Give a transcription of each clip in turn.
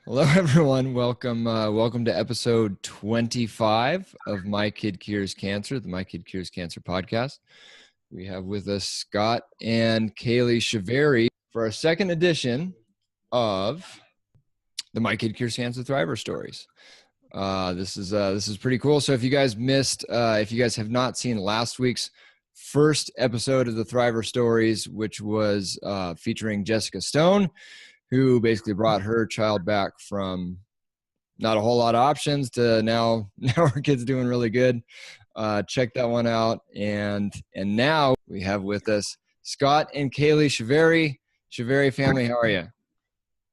Hello, everyone. Welcome to episode 25 of My Kid Cures Cancer, the My Kid Cures Cancer podcast. We have with us Scott and Kayleigh Chaverri for our second edition of the My Kid Cures Cancer Thriver Stories. This is pretty cool. So if you guys have not seen last week's first episode of the Thriver Stories, which was featuring Jessica Stone, who basically brought her child back from not a whole lot of options to now her kid's doing really good. Check that one out. And now we have with us Scott and Kayleigh Chaverri. Chaverri family, how are you?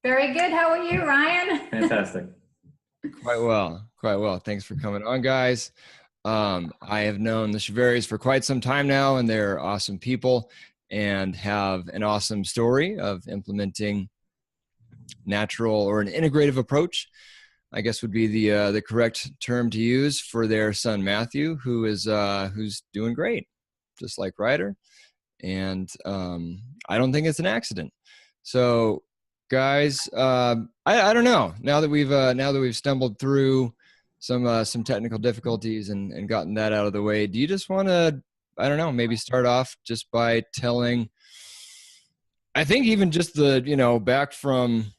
Very good. How are you, Ryan? Fantastic. Quite well. Thanks for coming on, guys. I have known the Chaverris for quite some time now, and they're awesome people and have an awesome story of implementing natural or an integrative approach, I guess would be the correct term to use, for their son Mathew, who's doing great, just like Ryder. And I don't think it's an accident. So, guys, I don't know. Now that we've stumbled through some technical difficulties and gotten that out of the way, do you just want to, I don't know, maybe start off just by telling, I think even just back from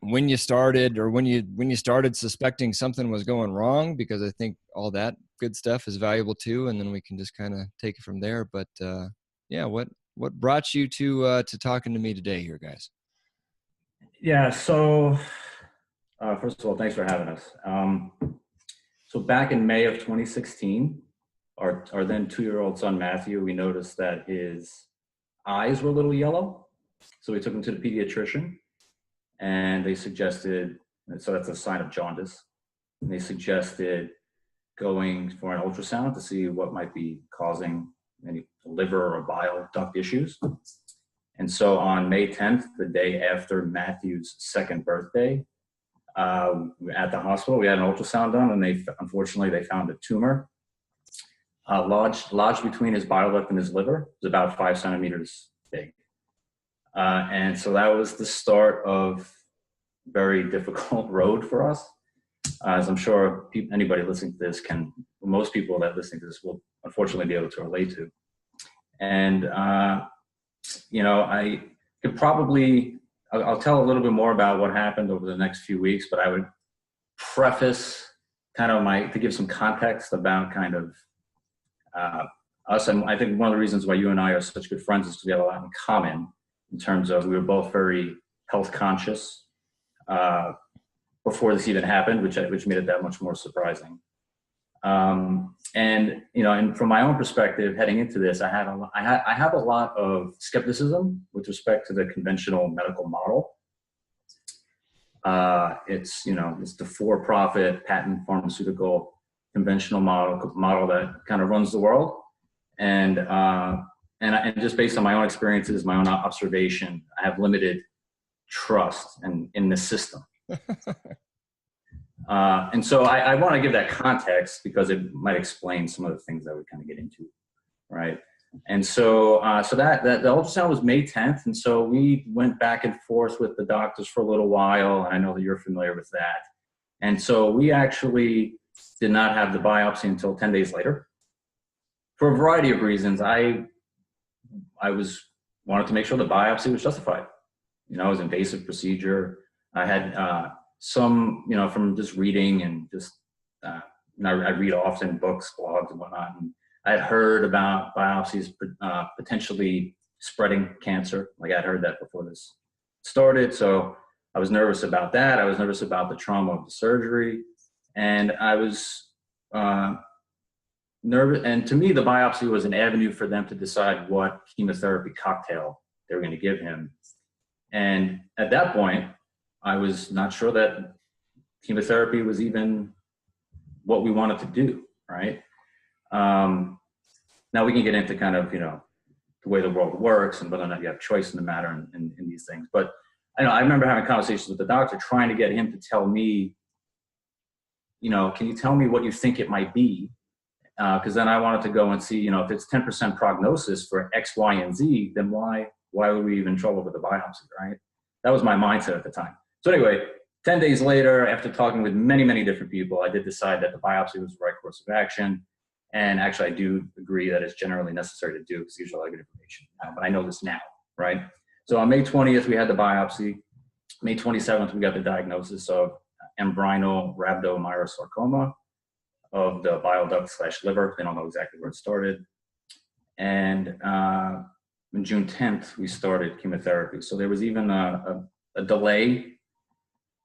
when you started, or when you started suspecting something was going wrong, because I think all that good stuff is valuable too, and then we can just kind of take it from there. But what brought you to talking to me today here, guys? Yeah, so first of all, thanks for having us. So back in May of 2016, our then 2-year-old son Mathew, we noticed that his eyes were a little yellow. So we took him to the pediatrician, and they suggested, so that's a sign of jaundice, and they suggested going for an ultrasound to see what might be causing any liver or bile duct issues. And so on May 10th, the day after Matthew's second birthday, at the hospital, we had an ultrasound done, and unfortunately they found a tumor lodged between his bile duct and his liver. It was about 5 centimeters big. And so that was the start of a very difficult road for us. As I'm sure anybody listening to this most people that listening to this will unfortunately be able to relate to. And, I could probably, I'll tell a little bit more about what happened over the next few weeks, but I would preface to give some context about kind of us. And I think one of the reasons why you and I are such good friends is because we have a lot in common, in terms of we were both very health conscious before this even happened, which made it that much more surprising. And from my own perspective, heading into this, I have a lot of skepticism with respect to the conventional medical model. It's the for-profit patent pharmaceutical conventional model that kind of runs the world. And just based on my own experiences, my own observation, I have limited trust in the system. And so I want to give that context because it might explain some of the things that we kind of get into, right? And so that the ultrasound was May 10th, and so we went back and forth with the doctors for a little while, and I know that you're familiar with that. And so we actually did not have the biopsy until 10 days later. For a variety of reasons, I wanted to make sure the biopsy was justified. It was an invasive procedure. I had some, from just reading and just, I read often books, blogs, and whatnot. And I had heard about biopsies potentially spreading cancer. Like I'd heard that before this started. So I was nervous about that. I was nervous about the trauma of the surgery. And I was nervous. And to me, the biopsy was an avenue for them to decide what chemotherapy cocktail they were going to give him. And at that point, I was not sure that chemotherapy was even what we wanted to do, right? Now we can get into kind of, the way the world works and whether or not you have choice in the matter in these things. But I remember having conversations with the doctor, trying to get him to tell me, can you tell me what you think it might be? Because then I wanted to go and see, if it's 10% prognosis for X, Y, and Z, then why would we even trouble with the biopsy, right? That was my mindset at the time. So anyway, 10 days later, after talking with many, many different people, I did decide that the biopsy was the right course of action. And actually, I do agree that it's generally necessary to do because there's a lot of good information now, but I know this now, right? So on May 20th, we had the biopsy. May 27th, we got the diagnosis of embryonal rhabdomyosarcoma of the bile duct/liver. They don't know exactly where it started. And on June 10th, we started chemotherapy. So there was even a delay,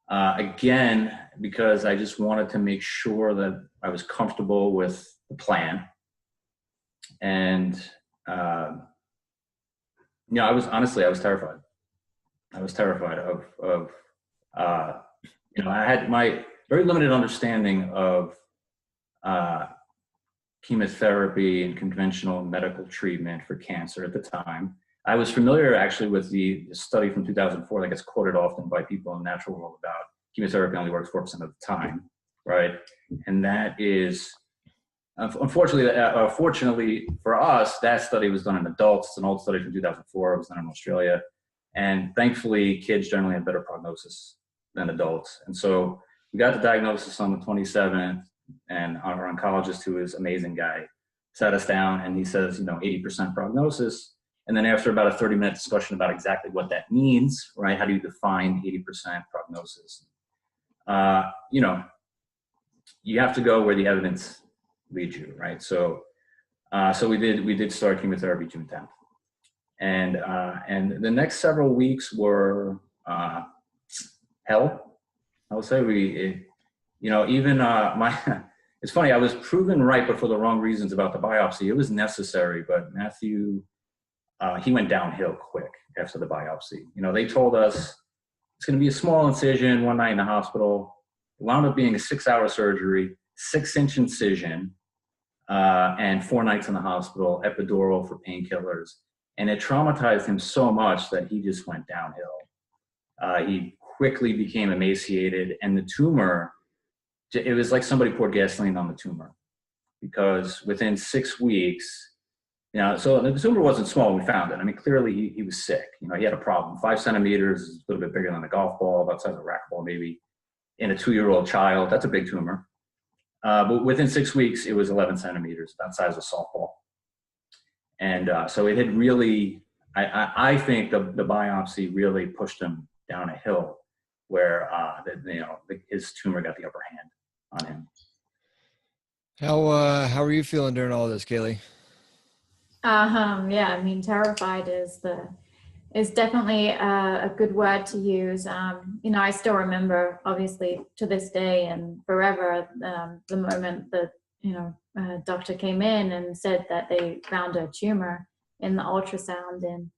again, because I just wanted to make sure that I was comfortable with the plan. And, I was terrified. I was terrified of I had my very limited understanding of chemotherapy and conventional medical treatment for cancer at the time. I was familiar actually with the study from 2004 that gets quoted often by people in the natural world about chemotherapy only works 4% of the time, right? And that is, fortunately for us, that study was done in adults. It's an old study from 2004. It was done in Australia. And thankfully, kids generally have better prognosis than adults. And so we got the diagnosis on the 27th, and our oncologist, who is an amazing guy, sat us down and he says, 80% prognosis. And then after about a 30-minute discussion about exactly what that means, right? How do you define 80% prognosis? You have to go where the evidence leads you, right? So we did start chemotherapy June 10th. And the next several weeks were hell. I will say it's funny, I was proven right, but for the wrong reasons about the biopsy. It was necessary, but Mathew, he went downhill quick after the biopsy. They told us it's going to be a small incision, one night in the hospital. It wound up being a 6-hour surgery, 6-inch incision, and 4 nights in the hospital, epidural for painkillers. And it traumatized him so much that he just went downhill. He quickly became emaciated, and the tumor, it was like somebody poured gasoline on the tumor, because within 6 weeks, so the tumor wasn't small when we found it. I mean, clearly he was sick. He had a problem. 5 centimeters is a little bit bigger than a golf ball, about the size of a racquetball maybe. In a 2-year-old child, that's a big tumor. But within 6 weeks, it was 11 centimeters, about the size of a softball. And so it had really, I think the biopsy really pushed him down a hill where his tumor got the upper hand on him. How are you feeling during all this, Kayleigh? Yeah, I mean, terrified is definitely a good word to use. I still remember, obviously, to this day and forever, the moment that doctor came in and said that they found a tumor in the ultrasound, and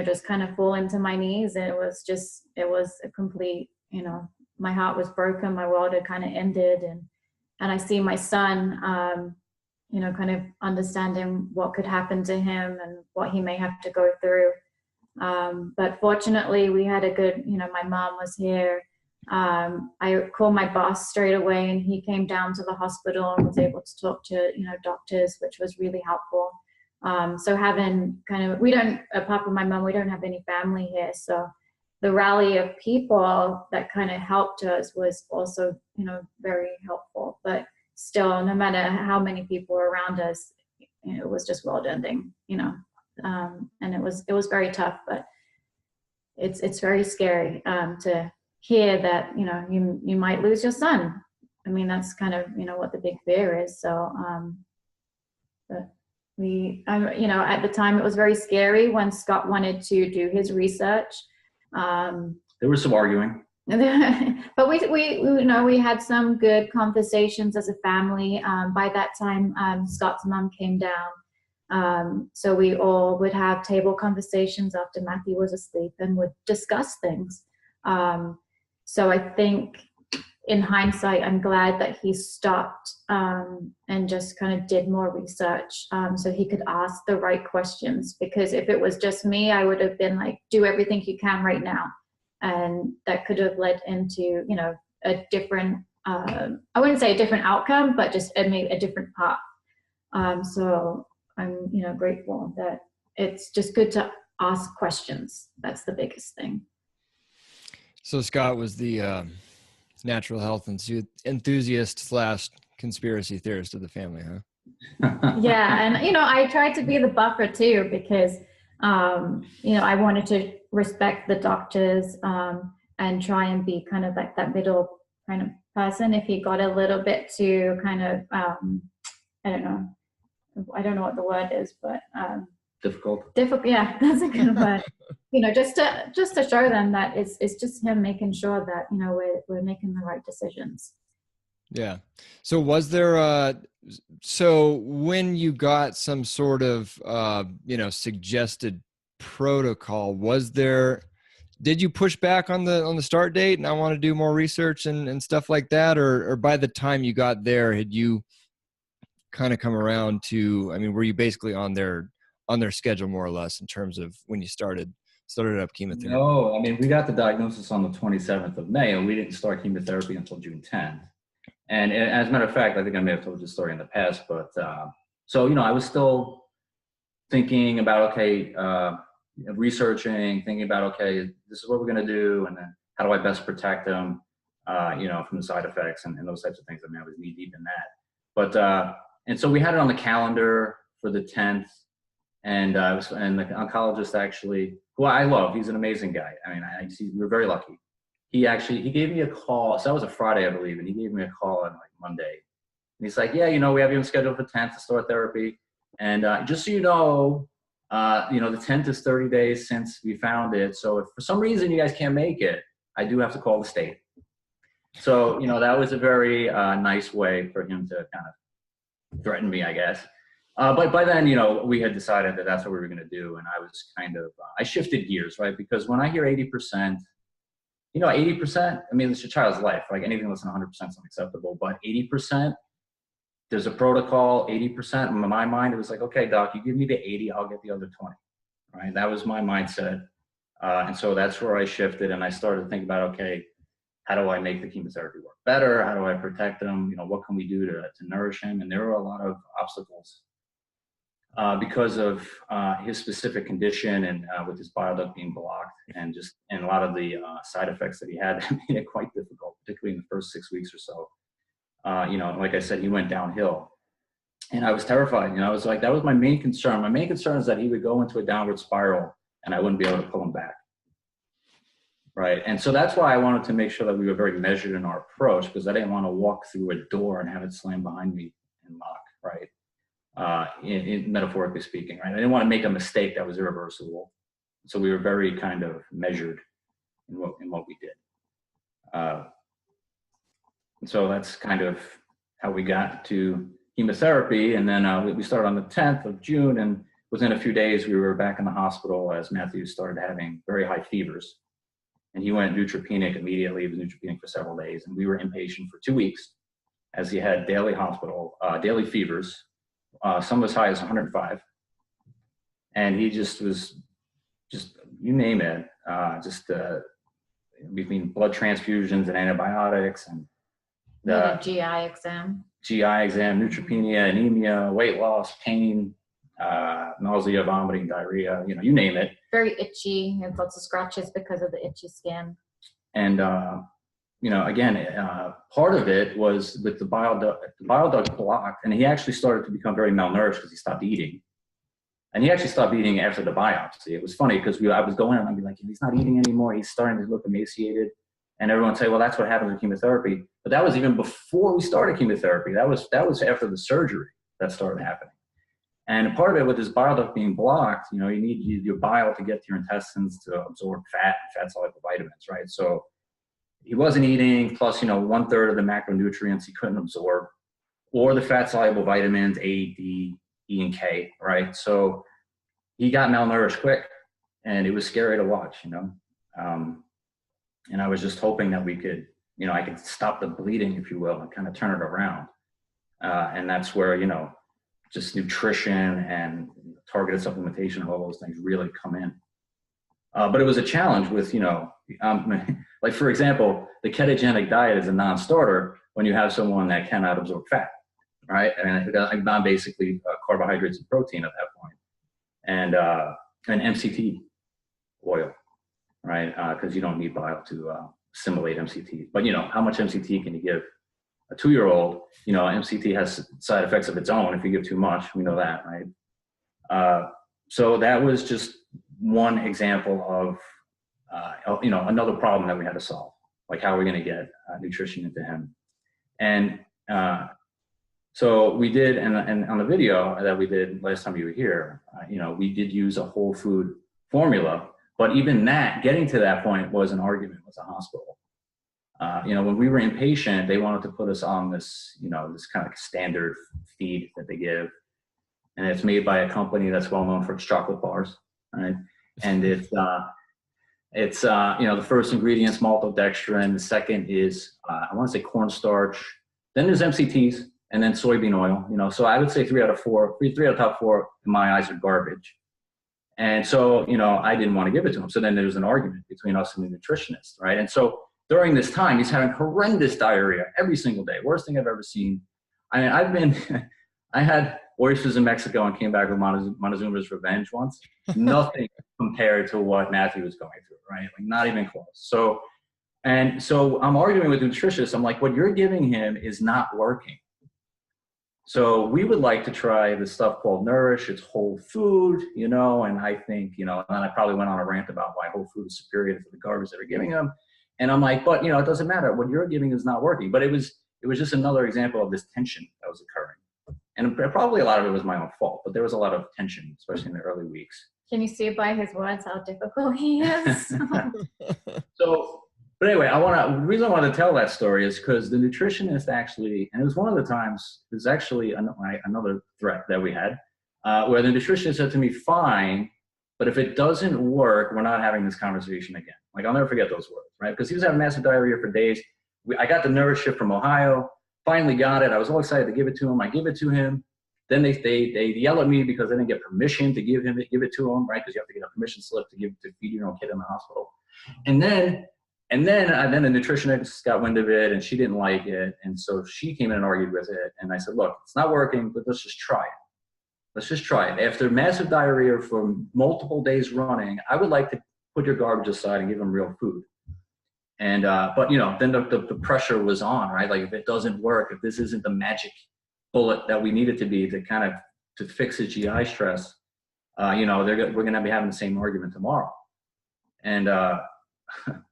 just kind of fall into my knees. And it was a complete, my heart was broken, my world had kind of ended, and I see my son, kind of understanding what could happen to him and what he may have to go through. But fortunately, we had a good, my mom was here. I called my boss straight away, and he came down to the hospital and was able to talk to, doctors, which was really helpful. So having apart from my mom, we don't have any family here. So the rally of people that kind of helped us was also, very helpful. But still, no matter how many people were around us, it was just world ending, and it was very tough, but it's very scary to hear that you might lose your son. I mean, that's kind of what the big fear is. So but at the time it was very scary when Scott wanted to do his research. There was some arguing, but we had some good conversations as a family. By that time, Scott's mom came down. So we all would have table conversations after Mathew was asleep and would discuss things. So I think in hindsight, I'm glad that he stopped and just kind of did more research so he could ask the right questions. Because if it was just me, I would have been like, do everything you can right now. And that could have led into, a different, I wouldn't say a different outcome, but just maybe a different path. So I'm, grateful that it's just good to ask questions. That's the biggest thing. So Scott was the natural health enthusiast slash conspiracy theorist of the family, huh? Yeah, and I tried to be the buffer too, because I wanted to respect the doctors, and try and be kind of like that middle kind of person. If he got a little bit too kind of I don't know what the word is, but Difficult. Yeah, that's a good word. Just to show them that it's just him making sure that we're making the right decisions. Yeah. So was there so when you got some sort of suggested protocol, did you push back on the start date and I want to do more research and stuff like that, or by the time you got there had you kind of come around to, were you basically on their schedule more or less in terms of when you started up chemotherapy? No, we got the diagnosis on the 27th of May, and we didn't start chemotherapy until June 10th. And as a matter of fact, I think I may have told this story in the past, but so I was still thinking about researching, thinking about this is what we're going to do, and then how do I best protect them, from the side effects and those types of things. I was knee deep in that. But and so we had it on the calendar for the 10th, and the oncologist, actually, who I love, he's an amazing guy. We're very lucky. He gave me a call. So that was a Friday, I believe, and he gave me a call on Monday. And he's like, yeah, we have you scheduled for 10th to start therapy. And just so you know, the 10th is 30 days since we found it. So if for some reason you guys can't make it, I do have to call the state. So, that was a very nice way for him to kind of threaten me, I guess. But by then, we had decided that that's what we were going to do. And I was I shifted gears, right? Because when I hear 80%, 80%, it's your child's life. Like anything less than 100% is unacceptable. But 80%, there's a protocol. 80%, in my mind, it was like, okay, doc, you give me the 80, I'll get the other 20. Right? That was my mindset. And so that's where I shifted, and I started to think about, okay, how do I make the chemotherapy work better? How do I protect him? What can we do to nourish him? And there were a lot of obstacles because of his specific condition, and with his bile duct being blocked, and a lot of the side effects that he had that made it quite difficult, particularly in the first 6 weeks or so. Like I said, he went downhill, and I was terrified. I was like, that was my main concern. My main concern is that he would go into a downward spiral, and I wouldn't be able to pull him back. Right. And so that's why I wanted to make sure that we were very measured in our approach, because I didn't want to walk through a door and have it slam behind me and lock, right? In metaphorically speaking, right? I didn't want to make a mistake that was irreversible. So we were very kind of measured in what we did. So that's kind of how we got to chemotherapy. And then we started on the 10th of June, and within a few days, we were back in the hospital as Mathew started having very high fevers. And he went neutropenic immediately. He was neutropenic for several days. And we were inpatient for 2 weeks as he had daily fevers, some as high as 105. And he was you name it, between blood transfusions and antibiotics and the GI exam, neutropenia, anemia, weight loss, pain, nausea, vomiting, diarrhea, you name it. Very itchy, and lots of scratches because of the itchy skin. And, again, part of it was with the bile duct blocked, and he actually started to become very malnourished because he stopped eating. And he actually stopped eating after the biopsy. It was funny because I was going and I'd be like, he's not eating anymore. He's starting to look emaciated. And everyone would say, well, that's what happens with chemotherapy. But that was even before we started chemotherapy. That was after the surgery that started happening. And part of it with his bile duct being blocked, you need your bile to get to your intestines to absorb fat-soluble vitamins, right? So he wasn't eating, plus, 1/3 of the macronutrients he couldn't absorb, or the fat-soluble vitamins, A, D, E, and K, right? So he got malnourished quick, and it was scary to watch, and I was just hoping that we could, I could stop the bleeding, if you will, and kind of turn it around. And that's where, just nutrition and targeted supplementation and all those things really come in. But it was a challenge with, like, for example, the ketogenic diet is a non-starter when you have someone that cannot absorb fat, right? And I'm basically carbohydrates and protein at that point, and MCT oil, right? Because you don't need bile to assimilate MCT. But, you know, how much MCT can you give a 2-year-old? You know, MCT has side effects of its own if you give too much. We know that, right? So that was just one example of, you know, another problem that we had to solve. Like, how are we going to get nutrition into him? And so we did, and on the video that we did last time you were here, you know, we did use a whole food formula, but even that, getting to that point was an argument with the hospital. You know, when we were inpatient, they wanted to put us on this, you know, this kind of standard feed that they give. And it's made by a company that's well known for its chocolate bars, right? And it's you know, the first ingredient's maltodextrin. The second is, I want to say cornstarch. Then there's MCTs, and then soybean oil. You know, so I would say 3 out of the top 4 in my eyes are garbage. And so, you know, I didn't want to give it to him. So then there was an argument between us and the nutritionist, right? And so during this time, he's having horrendous diarrhea every single day. Worst thing I've ever seen. I mean, I had oysters in Mexico and came back with Montezuma's Revenge once. Nothing compared to what Mathew was going through, right? Like, not even close. So I'm arguing with the nutritionist. I'm like, what you're giving him is not working. So we would like to try this stuff called Nourish. It's whole food, you know, and I think, you know, and I probably went on a rant about why whole food is superior to the garbage that we're giving him. And I'm like, but, you know, it doesn't matter. What you're giving is not working. But it was just another example of this tension that was occurring. And probably a lot of it was my own fault, but there was a lot of tension, especially in the early weeks. Can you see by his words how difficult he is? But anyway, the reason I wanted to tell that story is because the nutritionist actually, and it was one of the times, it was actually another threat that we had, where the nutritionist said to me, fine, but if it doesn't work, we're not having this conversation again. Like, I'll never forget those words, right? Because he was having massive diarrhea for days. I got the Nourish ship from Ohio, finally got it. I was all excited to give it to him. I give it to him. Then they yell at me because they didn't get permission to give it to him, right? Because you have to get a permission slip to feed your own kid in the hospital. And then the nutritionist got wind of it, and she didn't like it, and so she came in and argued with it. And I said, look, it's not working, but let's just try it. Let's just try it. After massive diarrhea for multiple days running, I would like to put your garbage aside and give them real food. And but, you know, then the pressure was on, right? Like, if it doesn't work, if this isn't the magic bullet that we need it to be to fix his GI stress, you know, we're gonna be having the same argument tomorrow. And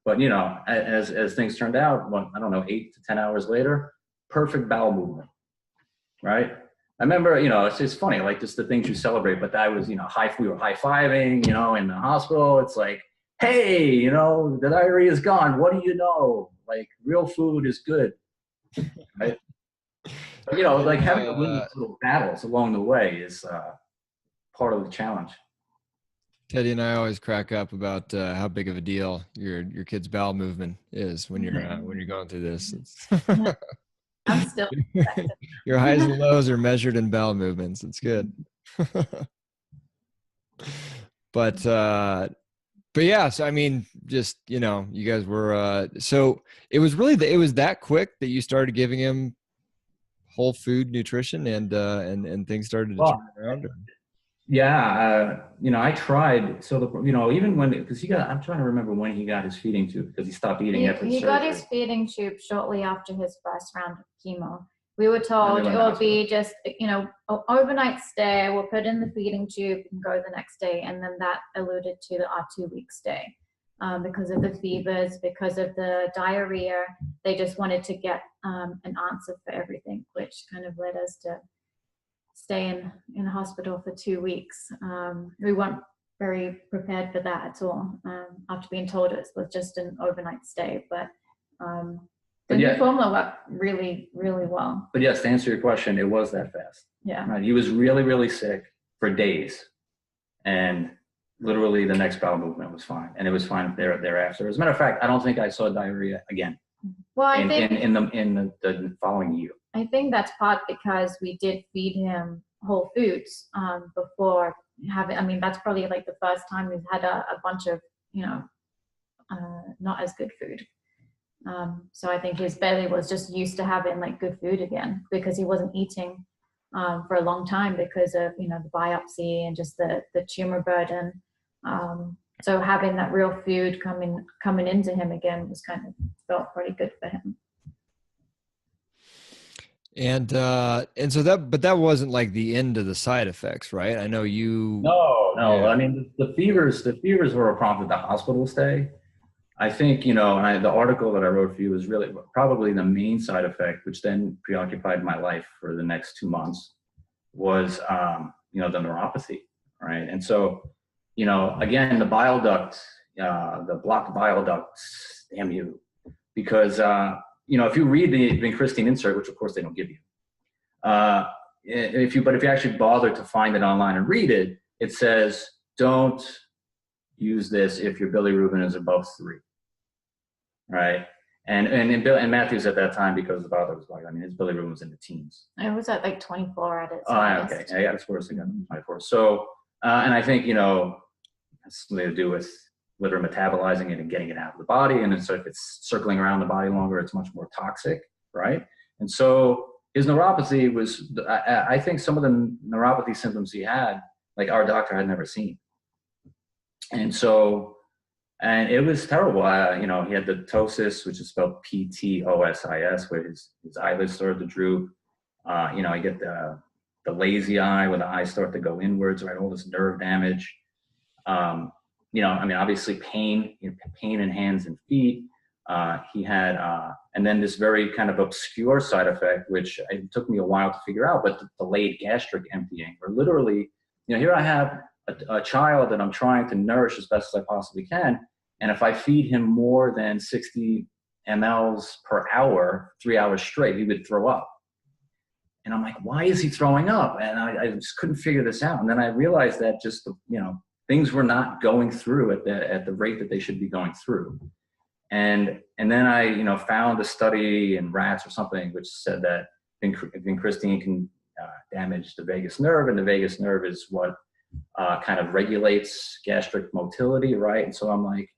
but, you know, as things turned out, I don't know, 8 to 10 hours later, perfect bowel movement, right? I remember, you know, it's funny, like, just the things you celebrate, but that was, you know, we were high-fiving, you know, in the hospital. It's like, hey, you know, the diarrhea is gone. What do you know? Like, real food is good, right? But, you know, like, having to win these little battles along the way is part of the challenge. Teddy and I always crack up about how big of a deal your kid's bowel movement is when you're going through this. I'm still. Your highs and lows are measured in bowel movements. It's good. But yeah, so I mean, just, you know, you guys were so it was that quick that you started giving him whole food nutrition and things started to turn around. Yeah, you know, I tried. So you know, even because I'm trying to remember when he got his feeding tube, because he stopped eating after he surgery. got his feeding tube shortly after his first round of chemo. We were told it will be just, you know, an overnight stay. We'll put in the feeding tube and go the next day, and then that alluded to our 2-week stay because of the fevers, because of the diarrhea. They just wanted to get an answer for everything, which kind of led us to stay in the hospital for 2 weeks. We weren't very prepared for that at all after being told it was just an overnight stay. But the new formula worked really, really well. But yes, to answer your question, it was that fast. Yeah. Right? He was really, really sick for days. And literally the next bowel movement was fine. And it was fine thereafter. As a matter of fact, I don't think I saw diarrhea again. Well, I think in the following year. I think that's part because we did feed him whole foods before having. I mean, that's probably like the first time we've had a bunch of, you know, not as good food. So I think his belly was just used to having like good food again, because he wasn't eating for a long time because of, you know, the biopsy and just the tumor burden. So having that real food coming into him again was kind of felt pretty good for him. And so that wasn't like the end of the side effects, right? I know you. No. Yeah. I mean, the fevers were a prompt of the hospital stay. I think, and the article that I wrote for you was really probably the main side effect, which then preoccupied my life for the next 2 months, was, the neuropathy, right? And so, again, the bile duct, the blocked bile ducts, damn you, because, if you read the vincristine insert, which of course they don't give you, if you actually bother to find it online and read it, it says, don't use this if your bilirubin is above 3, right? And Matthew's at that time, because the father was like, his bilirubin was in the teens. It was at like 24 at its highest. Okay, yeah, that's worse than 24. So, and I think, has something to do with liver metabolizing it and getting it out of the body. And so if it's circling around the body longer, it's much more toxic, right? And so his neuropathy was, I think some of the neuropathy symptoms he had, like our doctor had never seen. And it was terrible. He had the ptosis, which is spelled Ptosis, where his eyelids started to droop. You get the lazy eye, where the eyes start to go inwards, right? All this nerve damage. Obviously pain in hands and feet. He had, and then this very kind of obscure side effect, which it took me a while to figure out, but the delayed gastric emptying, where literally, here I have a child that I'm trying to nourish as best as I possibly can. And if I feed him more than 60 mLs per hour, 3 hours straight, he would throw up. And I'm like, why is he throwing up? And I just couldn't figure this out. And then I realized that just, things were not going through at the rate that they should be going through. And then I, found a study in rats or something, which said that vincristine can damage the vagus nerve, and the vagus nerve is what kind of regulates gastric motility, right? And so I'm like,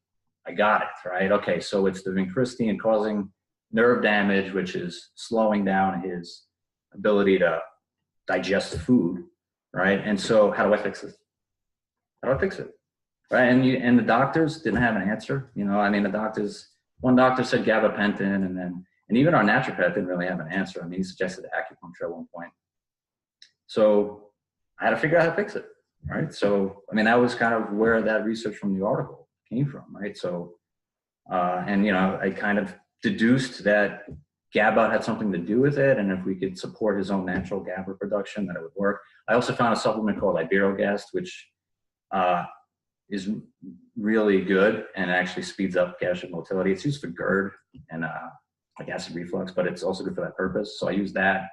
I got it, right? Okay, so it's the vincristine causing nerve damage, which is slowing down his ability to digest food, right? And so how do I fix this? How do I fix it? Right? And the doctors didn't have an answer. One doctor said gabapentin, and even our naturopath didn't really have an answer. He suggested acupuncture at one point. So I had to figure out how to fix it, right? So, that was kind of where that research from the article came from, right? So, I kind of deduced that GABA had something to do with it, and if we could support his own natural GABA production, that it would work. I also found a supplement called Iberogast, which is really good and actually speeds up gastric motility. It's used for GERD and like acid reflux, but it's also good for that purpose. So I used that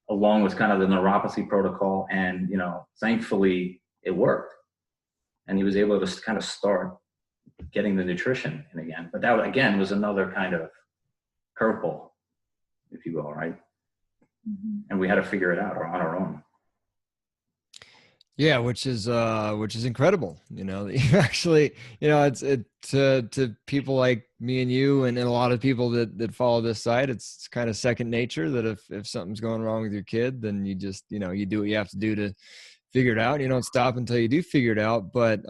along with kind of the neuropathy protocol, and thankfully it worked, and he was able to kind of start getting the nutrition in again. But that again was another kind of curveball, if you will, right? Mm-hmm. And we had to figure it out on our own. Yeah, which is incredible. Actually, it's to people like me and you and a lot of people that follow this site, it's kind of second nature that if something's going wrong with your kid, then you just, you do what you have to do to figure it out. You don't stop until you do figure it out. But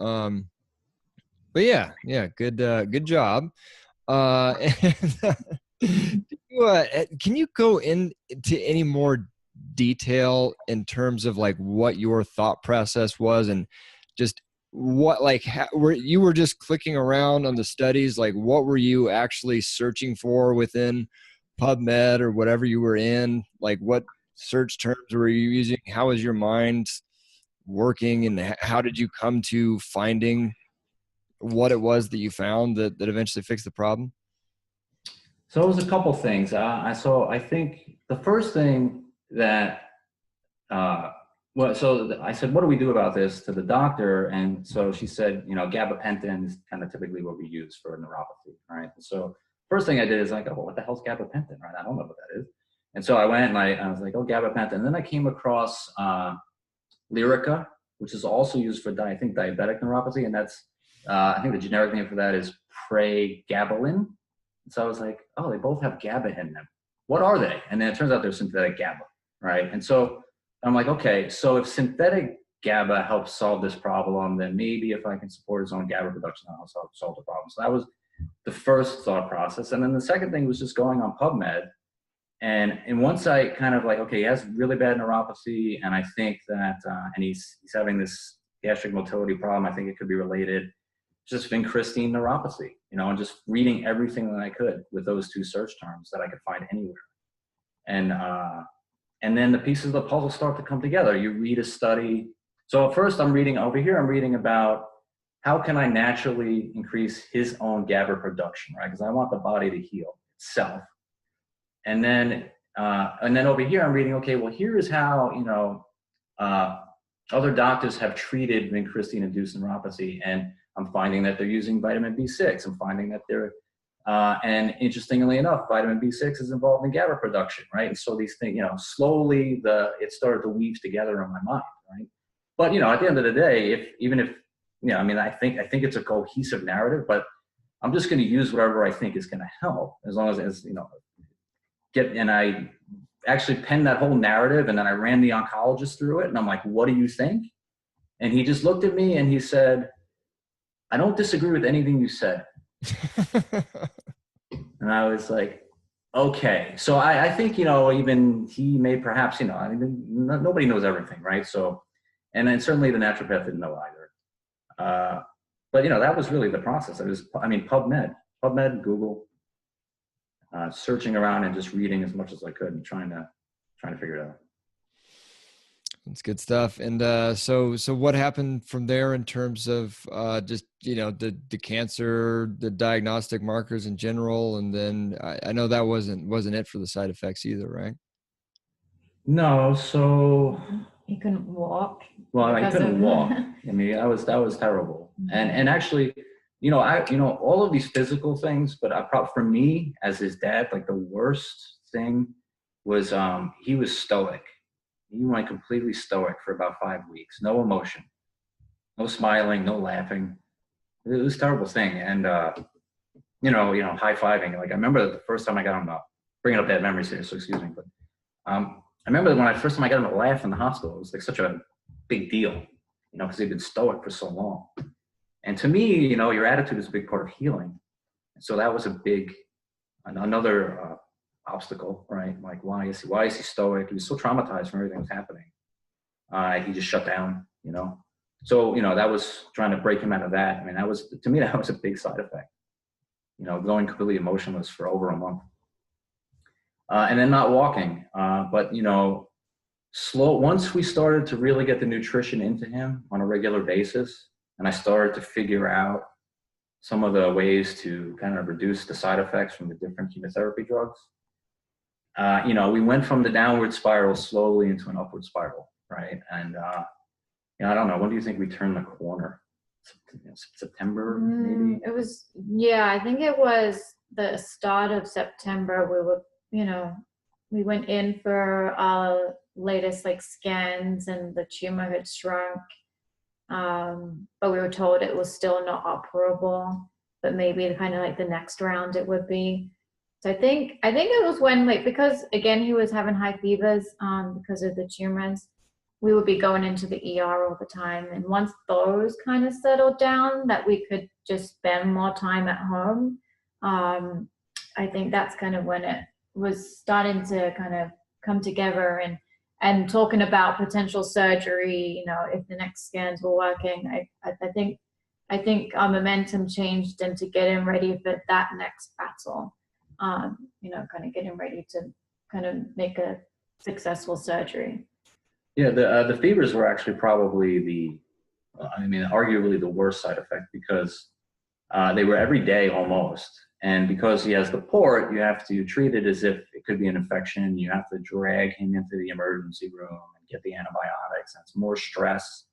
yeah, good job. Can you go into any more detail in terms of like what your thought process was, and just what, like, you were just clicking around on the studies, like what were you actually searching for within PubMed or whatever you were in? Like what search terms were you using? How was your mind working, and how did you come to finding what it was that you found that eventually fixed the problem? So it was a couple things. I think the first thing that, so I said, what do we do about this to the doctor? And so she said, gabapentin is kind of typically what we use for neuropathy, right? So first thing I did is like, oh, what the hell's gabapentin, right? I don't know what that is. And so I went and I was like, oh, gabapentin. And then I came across Lyrica, which is also used for, I think, diabetic neuropathy. And that's, I think the generic name for that is pregabalin. So I was like, oh, they both have GABA in them. What are they? And then it turns out they're synthetic GABA, right? And so I'm like, okay, so if synthetic GABA helps solve this problem, then maybe if I can support his own GABA production, I'll solve the problem. So that was the first thought process. And then the second thing was just going on PubMed. And once I kind of like, okay, he has really bad neuropathy, and I think that, and he's having this gastric motility problem. I think it could be related. Just vincristine neuropathy, and just reading everything that I could with those two search terms that I could find anywhere. And then the pieces of the puzzle start to come together. You read a study. So at first I'm reading about how can I naturally increase his own GABA production, right? Because I want the body to heal itself. And then over here I'm reading, okay, well, here is how, other doctors have treated vincristine-induced neuropathy, and I'm finding that they're using vitamin B6. I'm finding that they're, and interestingly enough, vitamin B6 is involved in GABA production, right? And so these things, slowly it started to weave together in my mind, right? But, at the end of the day, I think it's a cohesive narrative, but I'm just going to use whatever I think is going to help, as long as and I actually penned that whole narrative, and then I ran the oncologist through it, and I'm like, what do you think? And he just looked at me and he said, I don't disagree with anything you said. And I was like, okay. So I think, even he may perhaps, nobody knows everything, right? So, and then certainly the naturopath didn't know either. But, that was really the process. PubMed, Google, searching around and just reading as much as I could and trying to figure it out. That's good stuff. And so what happened from there in terms of just the cancer, the diagnostic markers in general, and then I know that wasn't it for the side effects either, right? No, so he couldn't walk. Well, I couldn't walk. That was terrible. Mm-hmm. And actually, all of these physical things, but for me as his dad, like the worst thing was he was stoic. He went completely stoic for about 5 weeks. No emotion, no smiling, no laughing. It was a terrible thing. And, high-fiving. Like I remember the first time I got him bringing up bad memories here, so excuse me. But I remember when first time I got him to laugh in the hospital, it was like such a big deal, because he'd been stoic for so long. And to me, your attitude is a big part of healing. So that was another obstacle, right? Like, why is he stoic? He was so traumatized from everything that was happening. He just shut down, So, that was trying to break him out of that. That was a big side effect, going completely emotionless for over a month. And then not walking. But, once we started to really get the nutrition into him on a regular basis, and I started to figure out some of the ways to kind of reduce the side effects from the different chemotherapy drugs, we went from the downward spiral slowly into an upward spiral, right? And, I don't know, when do you think we turned the corner? September, maybe? It was, I think it was the start of September. We were, we went in for our latest scans, and the tumor had shrunk. But we were told it was still not operable, but maybe kind of the next round it would be. So I think it was when, because again, he was having high fevers, because of the tumors, we would be going into the ER all the time. And once those kind of settled down, that we could just spend more time at home, I think that's kind of when it was starting to kind of come together, and talking about potential surgery, if the next scans were working. I think our momentum changed into getting ready for that next battle. Kind of getting ready to kind of make a successful surgery. Yeah, the fevers were actually probably arguably the worst side effect, because they were every day almost. And because he has the port, you have to treat it as if it could be an infection. You have to drag him into the emergency room and get the antibiotics. That's more stress.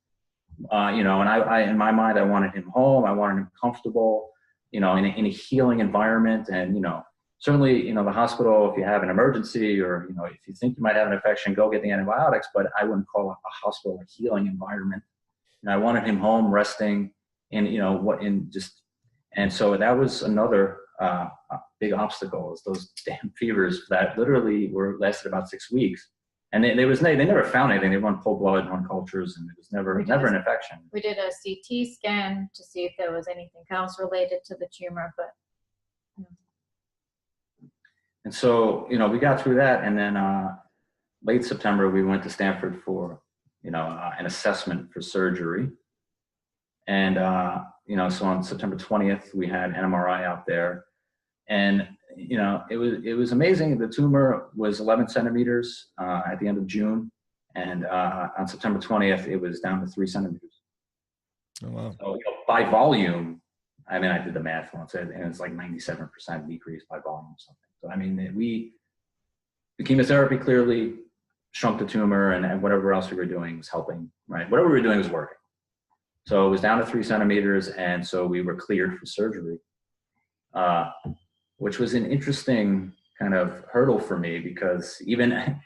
And I in my mind, I wanted him home. I wanted him comfortable, in a healing environment. And, certainly, the hospital, if you have an emergency, or, if you think you might have an infection, go get the antibiotics. But I wouldn't call a hospital a healing environment. And I wanted him home resting, and, and so that was another big obstacle, is those damn fevers that literally lasted about 6 weeks. And they never found anything. They run whole blood, run cultures, and it was never an infection. We did a CT scan to see if there was anything else related to the tumor, but. And so, we got through that, and then late September, we went to Stanford for, an assessment for surgery. And, so on September 20th, we had an MRI out there, and, it was amazing. The tumor was 11 centimeters at the end of June. And on September 20th, it was down to 3 centimeters. Oh, wow. So, by volume, I did the math once, and it's like 97% decrease by volume or something. So, the chemotherapy clearly shrunk the tumor, and whatever else we were doing was helping, right? Whatever we were doing was working. So it was down to 3 centimeters, and so we were cleared for surgery, which was an interesting kind of hurdle for me, because even,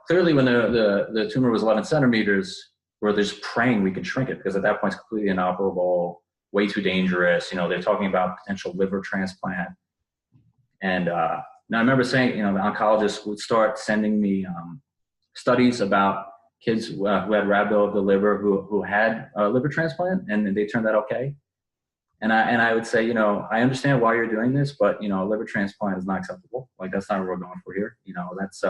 clearly when the tumor was 11 centimeters, we're just praying we could shrink it, because at that point it's completely inoperable, way too dangerous. They're talking about potential liver transplant. And now I remember saying, the oncologist would start sending me studies about kids who had rhabdo of the liver who had a liver transplant, and they turned out okay. And I would say, I understand why you're doing this, but, a liver transplant is not acceptable. Like, that's not what we're going for here. That's,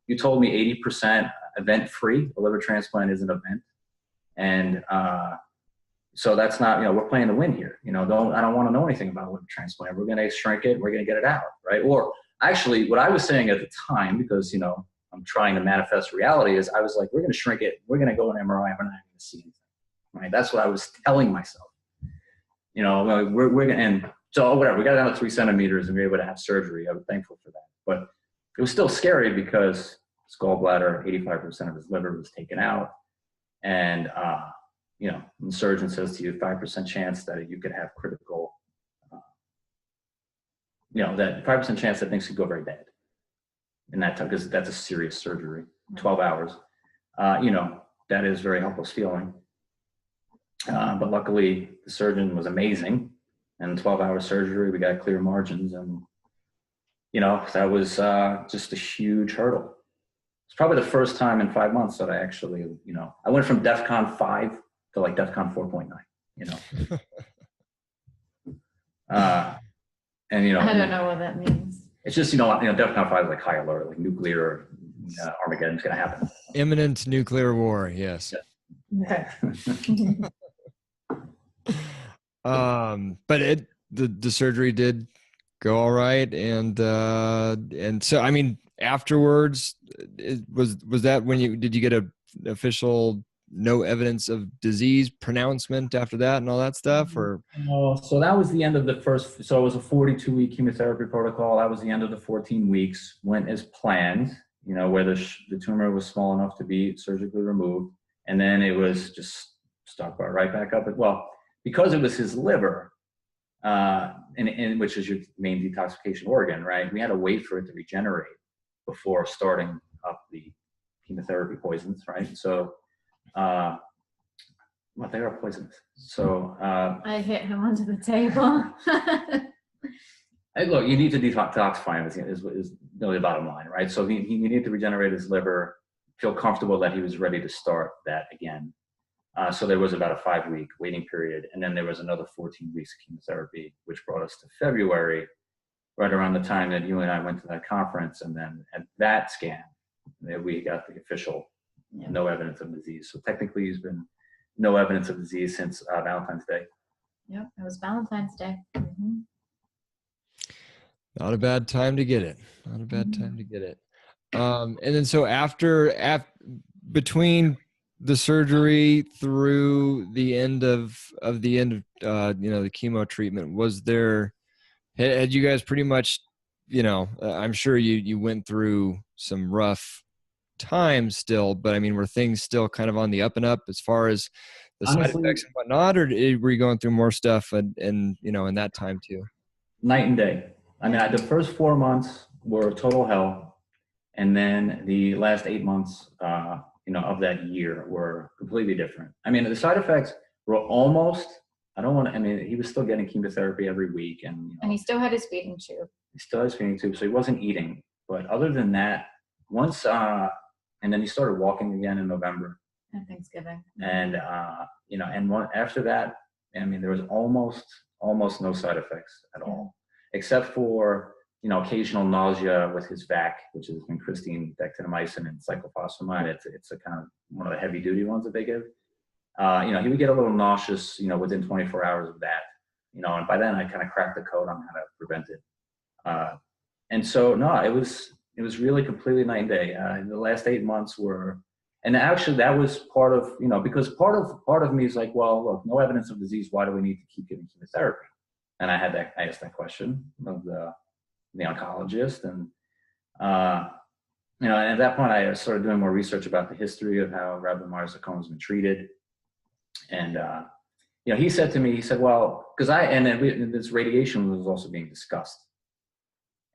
you told me 80% event-free. A liver transplant is an event. And so that's not, we're playing to win here. I don't want to know anything about a liver transplant. We're going to shrink it. We're going to get it out, right? Or actually, what I was saying at the time, because, I'm trying to manifest reality, is I was like, we're going to shrink it. We're going to go on MRI. We're not going to see anything, right? That's what I was telling myself. We're going to, and so whatever, we got down to 3 centimeters and we were able to have surgery. I was thankful for that. But it was still scary, because his gallbladder, 85% of his liver was taken out. And, the surgeon says to you, 5% chance that you could have critical, that 5% chance that things could go very bad in that time, because that's a serious surgery, 12 hours. That is very helpless feeling. But luckily, the surgeon was amazing. And 12-hour surgery, we got clear margins. And, that was just a huge hurdle. It's probably the first time in 5 months that I actually, I went from DEFCON 5 to like DEFCON 4.9, and, I don't know what that means. It's just, DEFCON 5 is like high alert, like nuclear Armageddon's going to happen. Imminent nuclear war, yes. Okay. But the surgery did go all right, and so afterwards, was that when did you get a official no evidence of disease pronouncement after that and all that stuff, or? So that was the end of the first. So it was a 42-week chemotherapy protocol. That was the end of the 14 weeks. Went as planned. Where the tumor was small enough to be surgically removed, and then it was just stuck right back up. Well, because it was his liver, and which is your main detoxification organ, right? We had to wait for it to regenerate before starting up the chemotherapy poisons, right? So, they are poisons. So I hit him under the table. look, you need to detoxify him is really the bottom line, right? So he needed to regenerate his liver, feel comfortable that he was ready to start that again. So there was about a 5-week waiting period, and then there was another 14 weeks of chemotherapy, which brought us to February, right around the time that you and I went to that conference. And then at that scan, we got the official no evidence of disease. So technically, he's been no evidence of disease since Valentine's Day. Yep, it was Valentine's Day. Mm-hmm. Not a bad time to get it. Not a bad time to get it. And then so after between the surgery through the end of the chemo treatment, was there, had you guys pretty much, I'm sure you went through some rough times still, but were things still kind of on the up and up as far as the side effects and whatnot, or were you going through more stuff and in that time too? Night and day. The first 4 months were total hell, and then the last 8 months, of that year were completely different. The side effects were almost, he was still getting chemotherapy every week, and he still had his feeding tube. He still had his feeding tube, so he wasn't eating. But other than that, once And then he started walking again in November. And Thanksgiving. And, after that, I mean, there was almost no side effects at all, except for, occasional nausea with his VAC, which is vincristine, dexamethasone, and cyclophosphamide. It's a kind of one of the heavy duty ones that they give. He would get a little nauseous, within 24 hours of that, and by then I kind of cracked the code on how to prevent it. And so, no, it was really completely night and day. The last 8 months were, and actually that was part of, because part of me is like, well, look, no evidence of disease. Why do we need to keep giving chemotherapy? And I asked that question of the oncologist. And, and at that point I started doing more research about the history of how rhabdomyosarcoma has been treated. And, he said to me, well, because this radiation was also being discussed.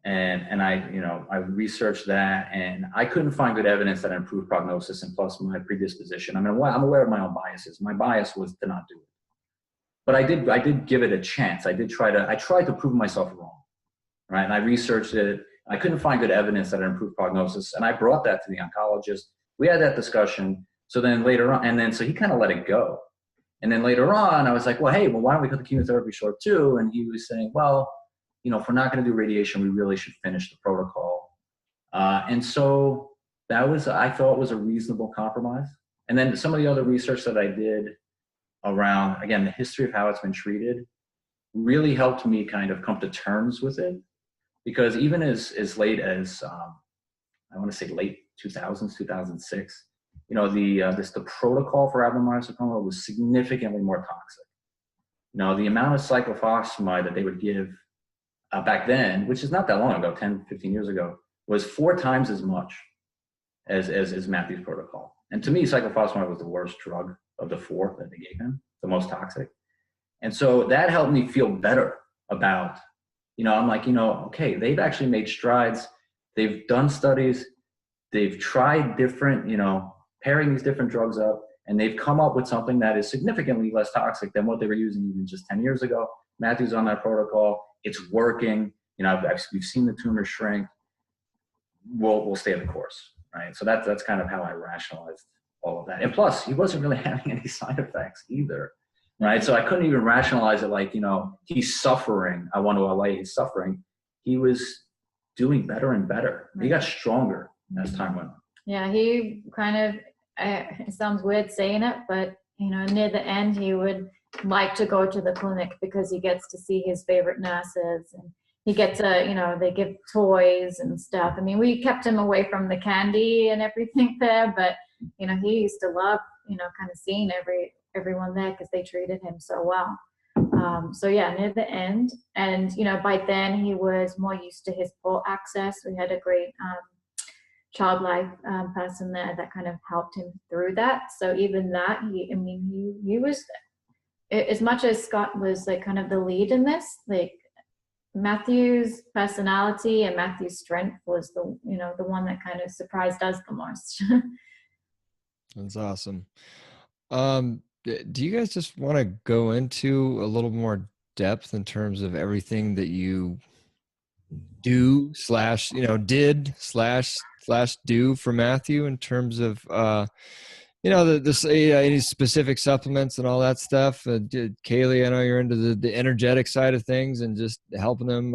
And I researched that, and I couldn't find good evidence that improved prognosis, and plus my predisposition. I mean, I'm aware of my own biases. My bias was to not do it, but I did give it a chance. I tried to prove myself wrong, right? And I researched it. I couldn't find good evidence that it improved prognosis, and I brought that to the oncologist. We had that discussion. So then later on, so he kind of let it go. And then later on, I was like, well, hey, why don't we cut the chemotherapy short too? And he was saying, well, if we're not going to do radiation, we really should finish the protocol. And so I thought was a reasonable compromise. And then some of the other research that I did around, again, the history of how it's been treated really helped me kind of come to terms with it. Because even as late as, I want to say late 2000s, 2006, the protocol for rhabdomyosarcoma was significantly more toxic. The amount of cyclophosphamide that they would give back then, which is not that long ago, 10, 15 years ago, was 4 times as much as Mathew's protocol. And to me, cyclophosphamide was the worst drug of the 4 that they gave him, the most toxic. And so that helped me feel better about, I'm like, okay, they've actually made strides. They've done studies. They've tried different, pairing these different drugs up, and they've come up with something that is significantly less toxic than what they were using even just 10 years ago. Mathew's on that protocol. It's working. We've seen the tumor shrink. We'll stay the course, right? So that's kind of how I rationalized all of that. And plus, he wasn't really having any side effects either, right? So I couldn't even rationalize it like, he's suffering. I want to allay his suffering. He was doing better and better. He got stronger as time went on. Yeah, he kind of, it sounds weird saying it, but, near the end, he would like to go to the clinic because he gets to see his favorite nurses, and he gets they give toys and stuff. I mean, we kept him away from the candy and everything there, but, he used to love, kind of seeing everyone there because they treated him so well. So yeah, near the end, and, by then he was more used to his port access. We had a great, child life person there that kind of helped him through that. So even that, he was, as much as Scott was like kind of the lead in this, like Mathew's personality and Mathew's strength was the one that kind of surprised us the most. That's awesome. Do you guys just want to go into a little more depth in terms of everything that you do /do for Mathew in terms of any specific supplements and all that stuff? Kayleigh, I know you're into the energetic side of things and just helping them.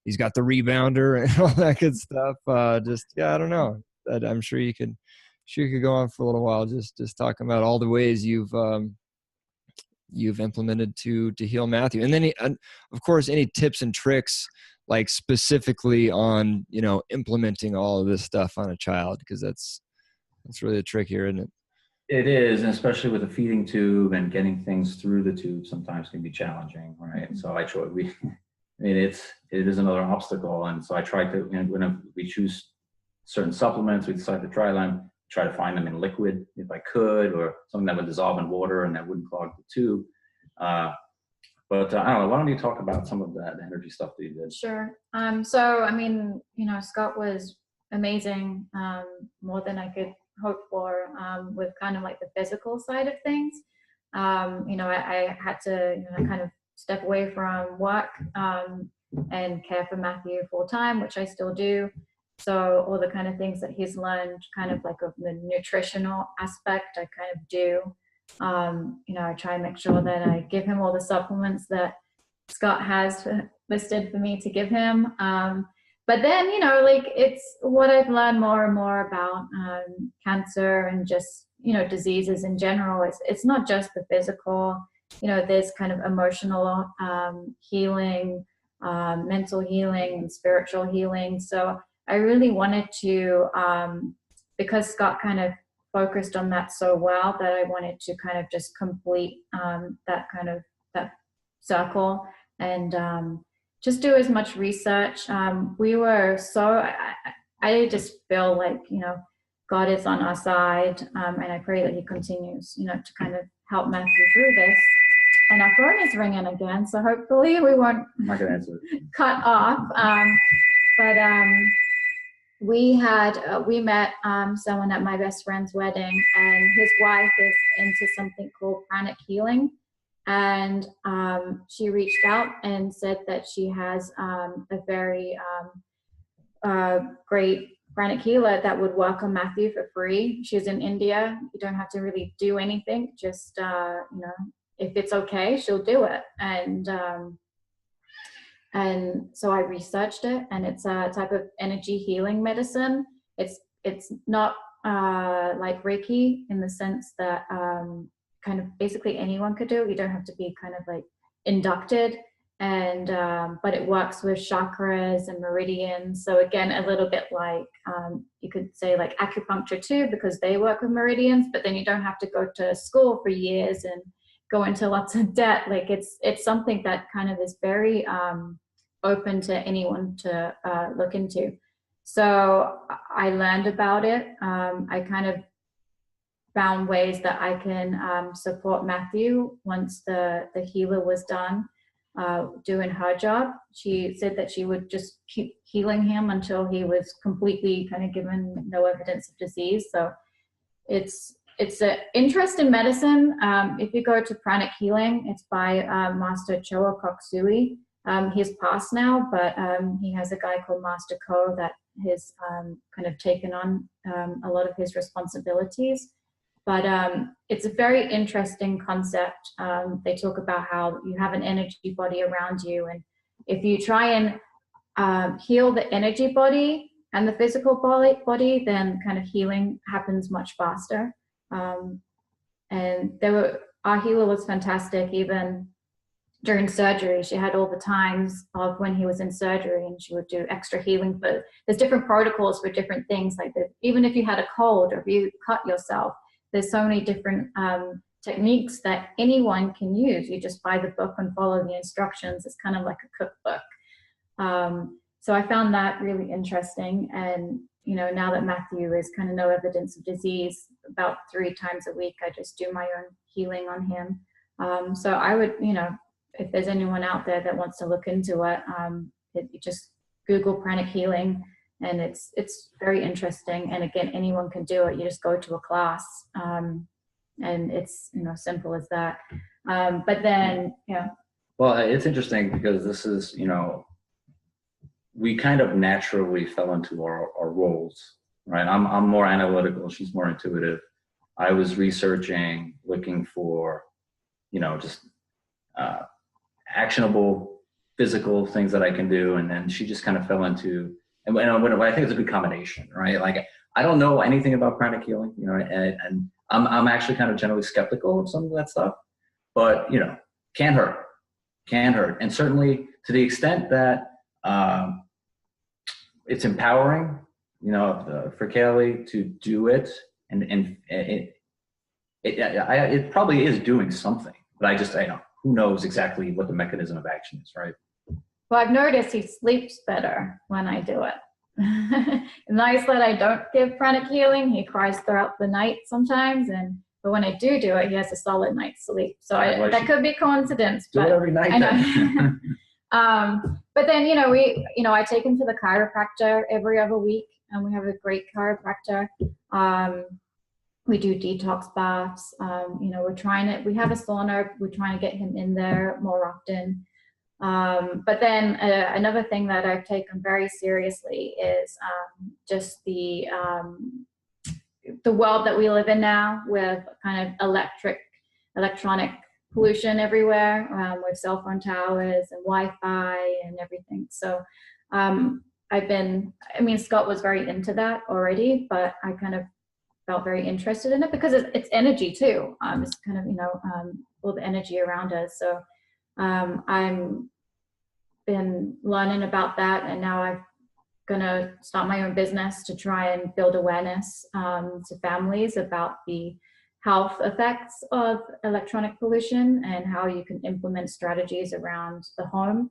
He's got the rebounder and all that good stuff. I don't know. I'm sure you could go on for a little while just talking about all the ways you've implemented to heal Mathew, and then of course any tips and tricks like specifically on implementing all of this stuff on a child, because that's really the trick here, isn't it? It is, and especially with a feeding tube and getting things through the tube sometimes can be challenging, right? And so it is another obstacle, and so I try to, when we choose certain supplements, we decide to try them, try to find them in liquid if I could, or something that would dissolve in water and that wouldn't clog the tube. But I don't know, why don't you talk about some of that energy stuff that you did? Sure. So, Scott was amazing, more than I could hope for, with kind of like the physical side of things. I had to, kind of step away from work, and care for Mathew full time, which I still do. So all the kind of things that he's learned, kind of like of the nutritional aspect, I kind of do. You know, I try and make sure that I give him all the supplements that Scott has listed for me to give him. But then, you know, like it's what I've learned more and more about cancer and just, you know, diseases in general. It's not just the physical, you know, there's kind of emotional healing, mental healing and spiritual healing. So I really wanted to, because Scott kind of focused on that so well, that I wanted to kind of just complete that circle and just do as much research. We were so, I just feel like, you know, God is on our side, and I pray that he continues, you know, to kind of help Matthew through this. And our phone is ringing again, so hopefully we won't cut off. But we met someone at my best friend's wedding, and his wife is into something called pranic healing. And she reached out and said that she has a very great pranic healer that would work on Mathew for free. She's in India. You don't have to really do anything. Just, you know, if it's okay, she'll do it. And so I researched it, and it's a type of energy healing medicine. It's not like Reiki in the sense that kind of basically anyone could do it. You don't have to be kind of like inducted, and but it works with chakras and meridians. So again, a little bit like you could say like acupuncture too, because they work with meridians, but then you don't have to go to school for years and go into lots of debt. Like it's something that kind of is very open to anyone to look into. So I learned about it. I kind of found ways that I can support Mathew once the healer was done doing her job. She said that she would just keep healing him until he was completely kind of given no evidence of disease. So it's an interest in medicine. If you go to pranic healing, it's by Master Choa Koksui. He's passed now, but he has a guy called Master Ko that has kind of taken on a lot of his responsibilities. But it's a very interesting concept. They talk about how you have an energy body around you, and if you try and heal the energy body and the physical body, then kind of healing happens much faster. And our healer was fantastic. Even during surgery, she had all the times of when he was in surgery, and she would do extra healing. But there's different protocols for different things. Like even if you had a cold or if you cut yourself, there's so many different techniques that anyone can use. You just buy the book and follow the instructions. It's kind of like a cookbook. So I found that really interesting. And, you know, now that Mathew is kind of no evidence of disease, about 3 times a week, I just do my own healing on him. So I would, you know, if there's anyone out there that wants to look into it, you just Google pranic healing, and it's very interesting. And again, anyone can do it. You just go to a class, and it's, you know, simple as that. But then, yeah. Well, it's interesting because this is, you know, we kind of naturally fell into our roles, right? I'm more analytical. She's more intuitive. I was researching, looking for, you know, just actionable physical things that I can do. And then she just kind of fell into, and I think it's a good combination, right? Like, I don't know anything about pranic healing, you know, and I'm actually kind of generally skeptical of some of that stuff, but, you know, can't hurt. And certainly to the extent that it's empowering, you know, for Kayleigh to do it, and it probably is doing something, but I know, who knows exactly what the mechanism of action is, right? Well, I've noticed he sleeps better when I do it. Nice that I don't give pranic healing. He cries throughout the night sometimes, but when I do it, he has a solid night's sleep. So that could be coincidence. Do it every night. I know. But then, you know, I take him to the chiropractor every other week, and we have a great chiropractor. We do detox baths. You know, we have a sauna. We're trying to get him in there more often. But then another thing that I've taken very seriously is just the world that we live in now, with kind of electronic pollution everywhere, with cell phone towers and Wi-Fi and everything. So Scott was very into that already, but I kind of felt very interested in it because it's energy too. It's kind of, all the energy around us. So I'm been learning about that, and now I'm gonna start my own business to try and build awareness to families about the health effects of electronic pollution and how you can implement strategies around the home,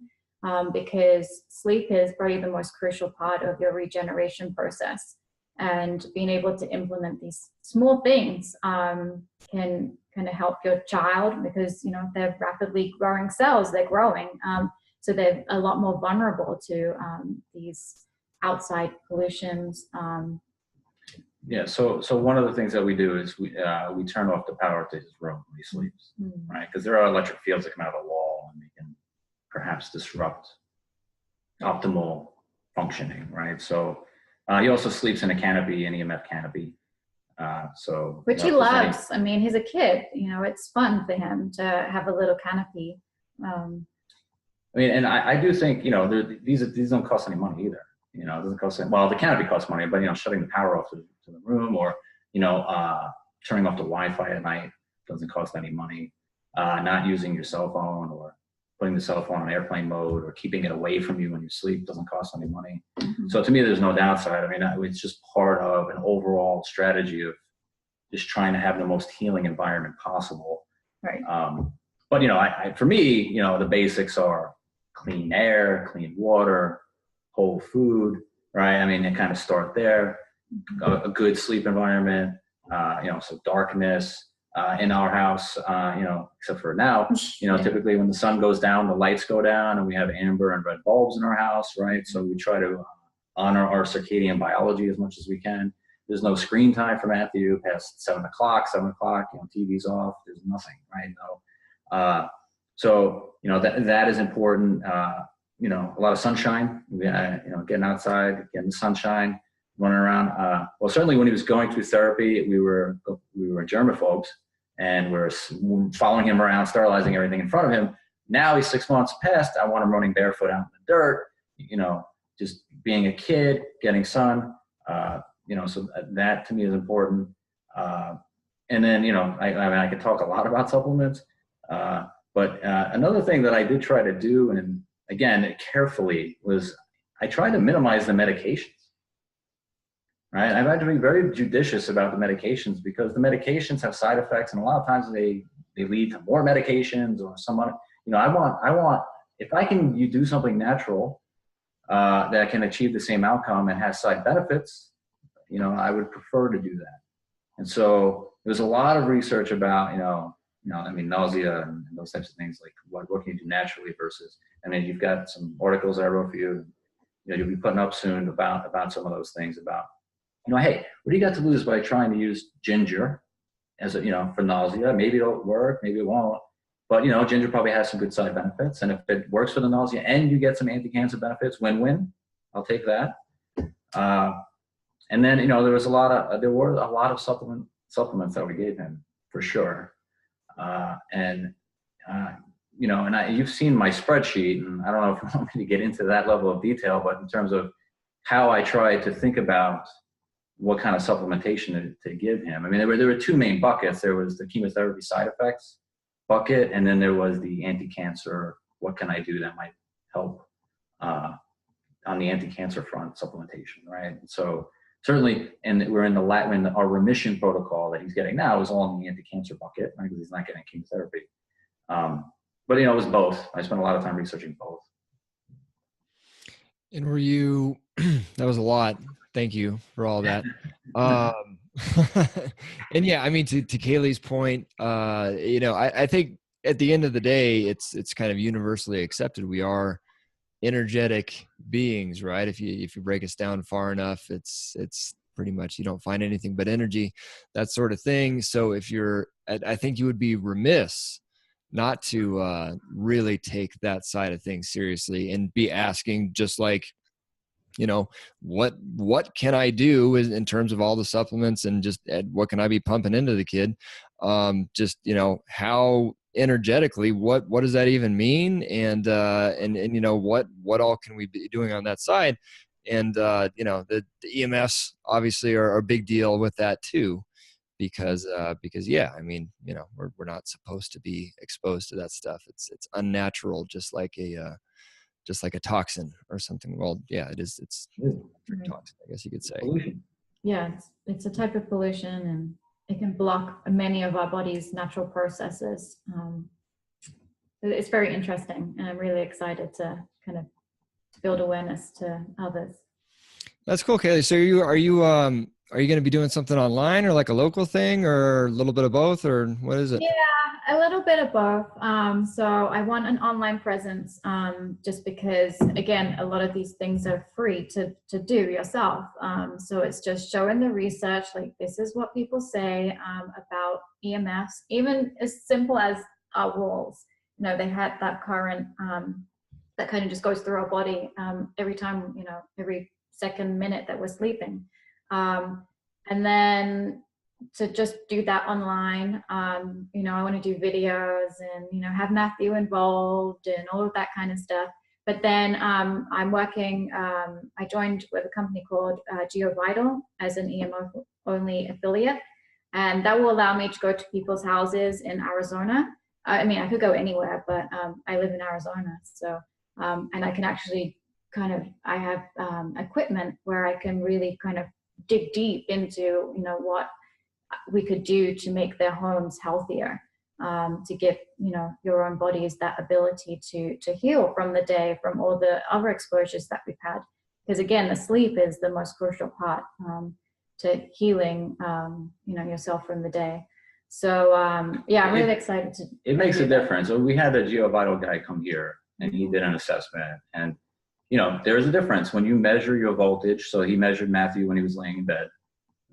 because sleep is probably the most crucial part of your regeneration process. And being able to implement these small things can kind of help your child, because they're rapidly growing cells, they're growing, so they're a lot more vulnerable to these outside pollutions. Yeah, so one of the things that we do is we turn off the power to his room when he sleeps, right? Because there are electric fields that come out of the wall and they can perhaps disrupt optimal functioning, right? So he also sleeps in a canopy, an EMF canopy. Which he loves. I mean, he's a kid, it's fun for him to have a little canopy. And I do think, these don't cost any money either. It doesn't cost any, well, the canopy costs money, but, shutting the power off to the room, or, turning off the Wi-Fi at night doesn't cost any money. Not using your cell phone, or putting the cell phone on airplane mode, or keeping it away from you when you sleep doesn't cost any money. Mm-hmm. So to me, there's no downside. It's just part of an overall strategy of just trying to have the most healing environment possible. Right. But, for me, the basics are clean air, clean water, whole food, right? They kind of start there. A good sleep environment, so darkness in our house, except for now, typically when the sun goes down, the lights go down, and we have amber and red bulbs in our house, right? So we try to honor our circadian biology as much as we can. There's no screen time for Mathew past 7 o'clock, TV's off, there's nothing, right? So that is important. A lot of sunshine, getting outside, getting the sunshine, running around. Well, certainly when he was going through therapy, we were germaphobes, and we're following him around, sterilizing everything in front of him. Now he's 6 months past, I want him running barefoot out in the dirt, just being a kid, getting sun, so that to me is important. And then, I could talk a lot about supplements, but another thing that I did try to do, and again, carefully, was I tried to minimize the medications, right? I've had to be very judicious about the medications, because the medications have side effects, and a lot of times they lead to more medications, or someone, I want, if I can do something natural that can achieve the same outcome and has side benefits, I would prefer to do that. And so there's a lot of research about, nausea and those types of things, like what can you do naturally versus, you've got some articles I wrote for you, you'll be putting up soon about some of those things about, hey, what do you got to lose by trying to use ginger as for nausea? Maybe it'll work, maybe it won't. But, ginger probably has some good side benefits. And if it works for the nausea and you get some anti-cancer benefits, win-win, I'll take that. And then, there were a lot of supplements that we gave him, for sure. You've seen my spreadsheet, and I don't know if you want me to get into that level of detail, but in terms of how I try to think about what kind of supplementation to give him. There were two main buckets. There was the chemotherapy side effects bucket, and then there was the anti-cancer, what can I do that might help on the anti-cancer front, supplementation, right? So certainly, and we're in our remission protocol that he's getting now is all in the anti-cancer bucket, right? Because he's not getting chemotherapy. But it was both. I spent a lot of time researching both. And were you, that was a lot. Thank you for all that. And yeah, to Kayleigh's point, I think at the end of the day, it's kind of universally accepted. We are energetic beings, right? If you break us down far enough, it's pretty much, you don't find anything but energy, that sort of thing. So I think you would be remiss not to really take that side of things seriously and be asking just like, you know, what can I do in terms of all the supplements and just what can I be pumping into the kid? Just, you know, how energetically, what does that even mean? And you know, what all can we be doing on that side? And, you know, the EMFs obviously are a big deal with that too, because yeah, I mean, you know, we're not supposed to be exposed to that stuff. It's unnatural, just like a toxin or something. Well, yeah, it is. It's toxin, I guess you could say. Pollution. Yeah, it's a type of pollution, and it can block many of our body's natural processes. It's very interesting, and I'm really excited to kind of build awareness to others. That's cool, Kayleigh. So are you going to be doing something online or like a local thing or a little bit of both, or what is it? Yeah, a little bit of both. So I want an online presence, just because, again, a lot of these things are free to do yourself. So it's just showing the research, like this is what people say about EMFs, even as simple as our walls. You know, they had that current that kind of just goes through our body every time, you know, every second minute that we're sleeping. And then to just do that online, you know, I want to do videos and, you know, have Mathew involved and all of that kind of stuff. But then I'm working, I joined with a company called GeoVital as an EMO only affiliate. And that will allow me to go to people's houses in Arizona. I mean, I could go anywhere, but I live in Arizona. So, and I can actually I have equipment where I can really kind of dig deep into, you know, what we could do to make their homes healthier, to give, you know, your own bodies that ability to heal from the day, from all the other exposures that we've had. Because again, the sleep is the most crucial part to healing, you know, yourself from the day. So yeah, I'm really excited to. It makes a difference. So we had a GeoVital guy come here, and he did an assessment, and you know, there is a difference when you measure your voltage. So he measured Mathew when he was laying in bed,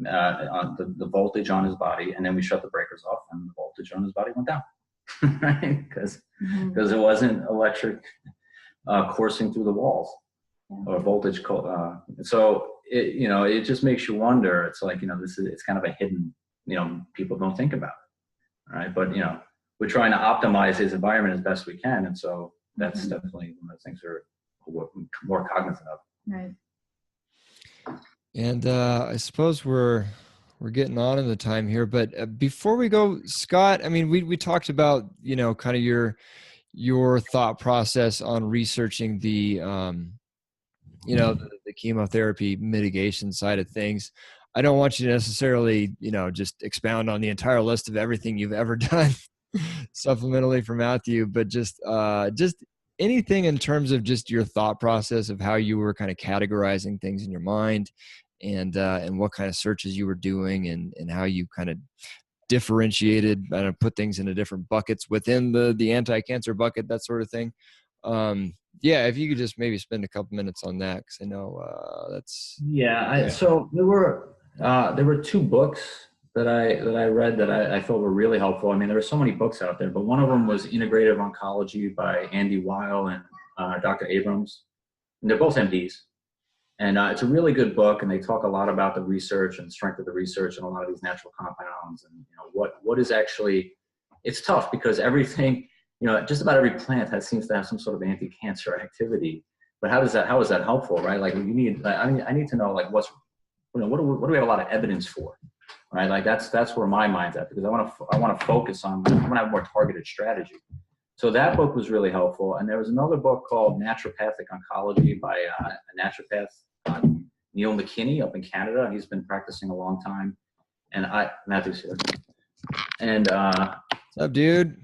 on the voltage on his body, and then we shut the breakers off, and the voltage on his body went down, right? Because it wasn't electric coursing through the walls, or voltage. So it, you know, it just makes you wonder. It's like, you know, it's kind of a hidden, you know, people don't think about it, right? But you know, we're trying to optimize his environment as best we can, and so that's definitely one of the things we're more cognizant of. Right. And I suppose we're getting on in the time here, but before we go, Scott, I mean, we talked about, you know, kind of your thought process on researching the you know, the chemotherapy mitigation side of things. I don't want you to necessarily, you know, just expound on the entire list of everything you've ever done supplementally for Mathew, but just anything in terms of just your thought process of how you were kind of categorizing things in your mind, and what kind of searches you were doing, and how you kind of differentiated and put things into different buckets within the anti-cancer bucket, that sort of thing. Yeah, if you could just maybe spend a couple minutes on that, because I know that's. So there were two books that I read that I felt were really helpful. I mean, there were so many books out there, but one of them was Integrative Oncology by Andy Weil and Dr. Abrams. And they're both MDs. And it's a really good book, and they talk a lot about the research and strength of the research and a lot of these natural compounds, and you know, what is actually, it's tough because everything, you know, just about every plant seems to have some sort of anti-cancer activity. But how is that helpful, right? Like, you need, I need to know, like, what's, you know, what do we have a lot of evidence for, right? Like that's where my mind's at, because I want to focus on, I want to have a more targeted strategy. So that book was really helpful. And there was another book called Naturopathic Oncology by a naturopath, Neil McKinney, up in Canada. And he's been practicing a long time. And Mathew's here. And what's up, dude?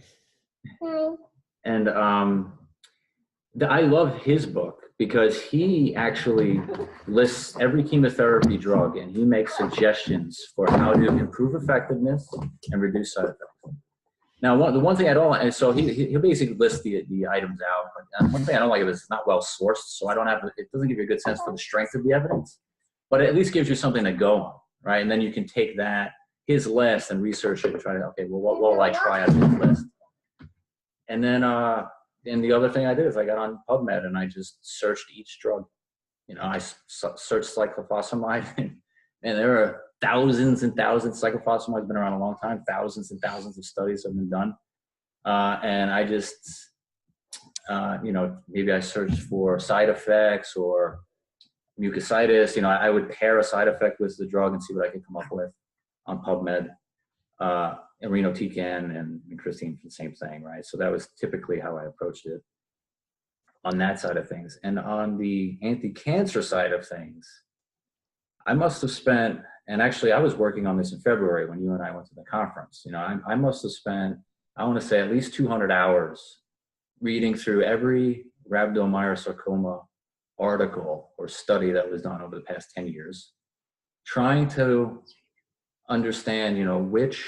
And I love his book because he actually lists every chemotherapy drug, and he makes suggestions for how to improve effectiveness and reduce side effects. Now, the one thing I don't like, so he'll basically list the items out, but one thing I don't like is it's not well sourced, so it doesn't give you a good sense for the strength of the evidence, but it at least gives you something to go on, right? And then you can take his list and research it and try to, okay, well, what will I try out of his list? And then, and the other thing I did is I got on PubMed and I just searched each drug. You know, I searched cyclophosphamide, and there are thousands and thousands. Cyclophosphamide's been around a long time. Thousands and thousands of studies have been done. And I just, you know, maybe I searched for side effects or mucositis. You know, I would pair a side effect with the drug and see what I could come up with on PubMed. Irinotecan and Christine, the same thing, right? So that was typically how I approached it on that side of things. And on the anti-cancer side of things, I must have spent, and actually I was working on this in February when you and I went to the conference. You know, I must have spent, I want to say at least 200 hours reading through every rhabdomyosarcoma article or study that was done over the past 10 years, trying to understand, you know, which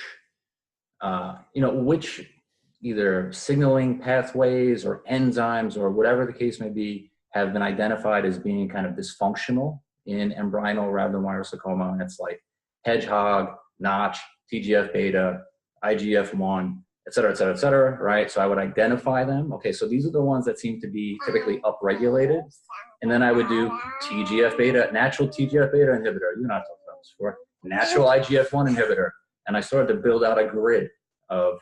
either signaling pathways or enzymes or whatever the case may be have been identified as being kind of dysfunctional in embryonal rhabdomyosarcoma. And it's like hedgehog, notch, TGF-beta, IGF-1, et cetera, right? So I would identify them. Okay, so these are the ones that seem to be typically upregulated. And then I would do TGF-beta, natural TGF-beta inhibitor. You're not talking about this before. Natural IGF-1 inhibitor. And I started to build out a grid of,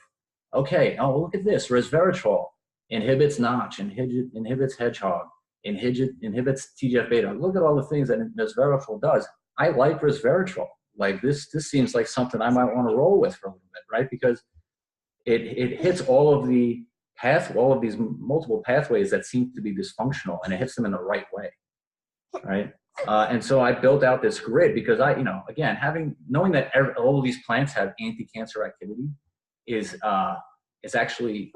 okay, oh, look at this. Resveratrol inhibits notch, inhibits hedgehog, inhibits TGF-beta. Look at all the things that resveratrol does. I like resveratrol. Like this seems like something I might want to roll with for a little bit, right? Because it hits all of these multiple pathways that seem to be dysfunctional, and it hits them in the right way, right? And so I built out this grid because again, knowing that all of these plants have anti-cancer activity is actually,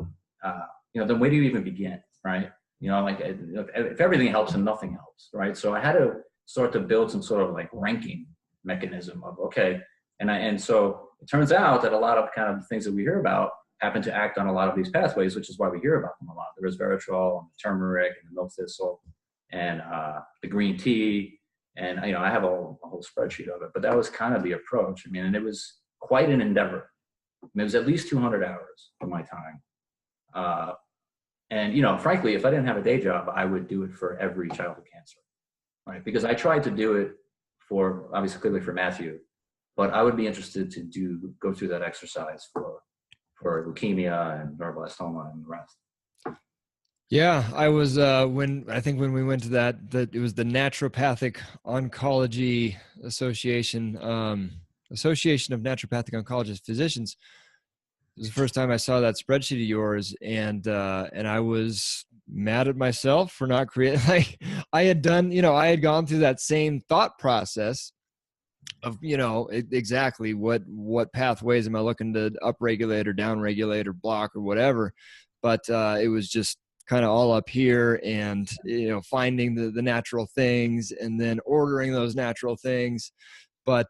then where do you even begin, right? You know, like if everything helps and nothing helps, right? So I had to start to build some sort of like ranking mechanism of, okay, and so it turns out that a lot of kind of things that we hear about happen to act on a lot of these pathways, which is why we hear about them a lot. The resveratrol, and the turmeric, and the milk thistle, and the green tea, and I have a whole spreadsheet of it. But that was kind of the approach. I mean, and it was quite an endeavor. It was at least 200 hours of my time. And frankly, if I didn't have a day job, I would do it for every childhood cancer, right? Because I tried to do it for, obviously, clearly for Mathew, but I would be interested to go through that exercise for leukemia and neuroblastoma and the rest. Yeah, I was when we went to that it was the Naturopathic Oncology Association of Naturopathic Oncologist Physicians. It was the first time I saw that spreadsheet of yours, and I was mad at myself for not creating, like I had gone through that same thought process of, exactly what pathways am I looking to upregulate or downregulate or block or whatever. But it was just kind of all up here, and, finding the natural things and then ordering those natural things. But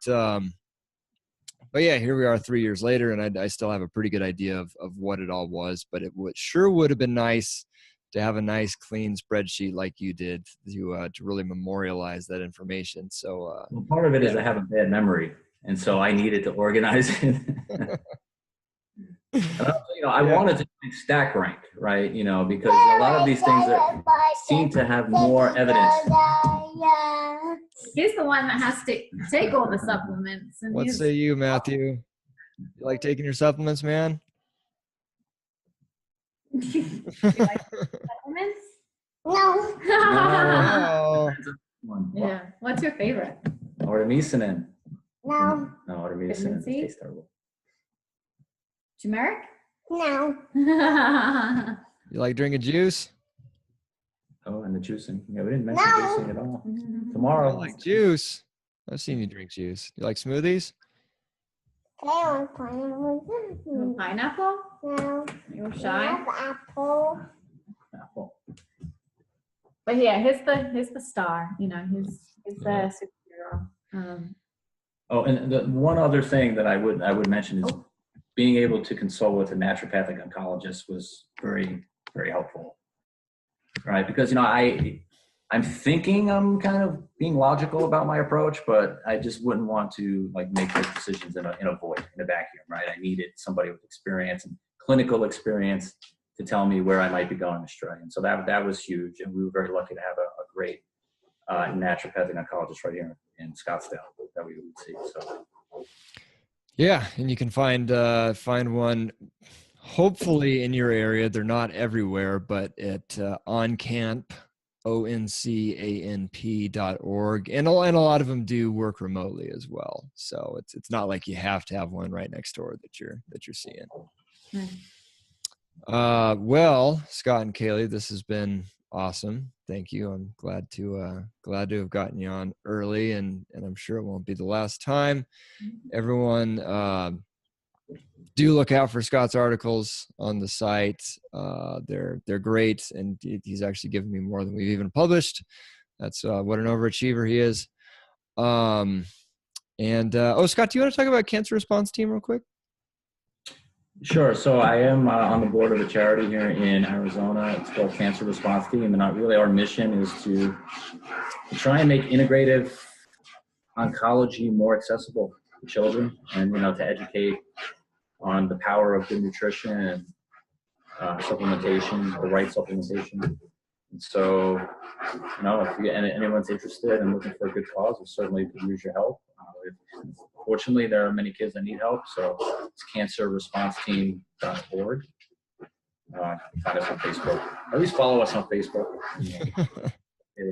yeah, here we are 3 years later, and I still have a pretty good idea of what it all was. But it sure would have been nice to have a nice clean spreadsheet like you did to really memorialize that information. So well, part of it is I have a bad memory, and so I needed to organize it. I wanted to stack rank, right? Because a lot of these things seem to have more evidence. He's the one that has to take all the supplements. And what say you, Mathew? You like taking your supplements, man? You like supplements? No. Yeah. What's your favorite? Artemisinin. No. No, artemisinin tastes terrible. Turmeric? No. You like drinking juice? Oh, and the juicing. Yeah, we didn't mention juicing at all. Tomorrow. I like juice. I've seen you drink juice. You like smoothies? Pineapple? No. You're shy? Apple. But yeah, he's the star. He's the superhero. Oh, and the one other thing that I would mention is being able to consult with a naturopathic oncologist was very, very helpful, right? Because I'm thinking I'm kind of being logical about my approach, but I just wouldn't want to make those decisions in a void, in a vacuum, right? I needed somebody with experience and clinical experience to tell me where I might be going astray. And so that was huge. And we were very lucky to have a great naturopathic oncologist right here in Scottsdale that we would see. So. Yeah, and you can find one hopefully in your area. They're not everywhere, but at OnCamp, ONCANP.org, and a lot of them do work remotely as well. So it's not like you have to have one right next door that you're seeing. Well, Scott and Kayleigh, this has been awesome. Thank you. I'm glad to have gotten you on early, and I'm sure it won't be the last time. Everyone, do look out for Scott's articles on the site. They're great, and he's actually given me more than we've even published. That's what an overachiever he is. Scott, do you want to talk about Cancer Response Team real quick? Sure. So I am on the board of a charity here in Arizona. It's called Cancer Response Team, and really our mission is to try and make integrative oncology more accessible to children, and to educate on the power of good nutrition and supplementation, the right supplementation. And so, if anyone's interested and looking for a good cause, we certainly could use your help. Fortunately, there are many kids that need help, so it's cancerresponseteam.org. Find us on Facebook. Or at least follow us on Facebook.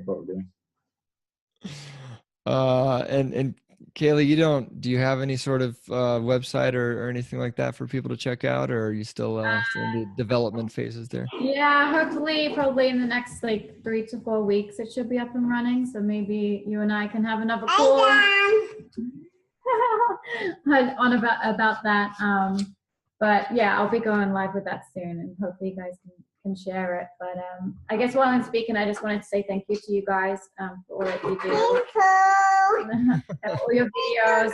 What we're doing. And Kayleigh, do you have any sort of website or anything like that for people to check out, or are you still in the development phases there? Yeah, hopefully, probably in the next 3 to 4 weeks, it should be up and running. So maybe you and I can have another call on about that. But yeah, I'll be going live with that soon, and hopefully you guys can share it. But I guess while I'm speaking, I just wanted to say thank you to you guys for all that you do. All your videos.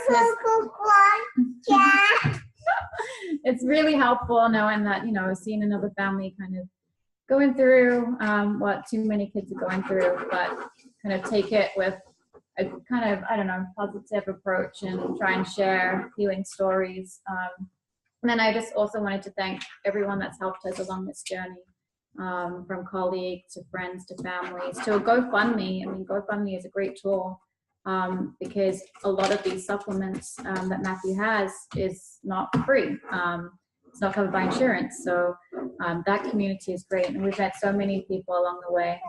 It's really helpful knowing that, seeing another family kind of going through what too many kids are going through, but kind of take it with a kind of, positive approach and try and share healing stories. And then I just also wanted to thank everyone that's helped us along this journey, from colleagues to friends to families to a GoFundMe. I mean, GoFundMe is a great tool because a lot of these supplements that Mathew has is not free. It's not covered by insurance. So that community is great. And we've met so many people along the way.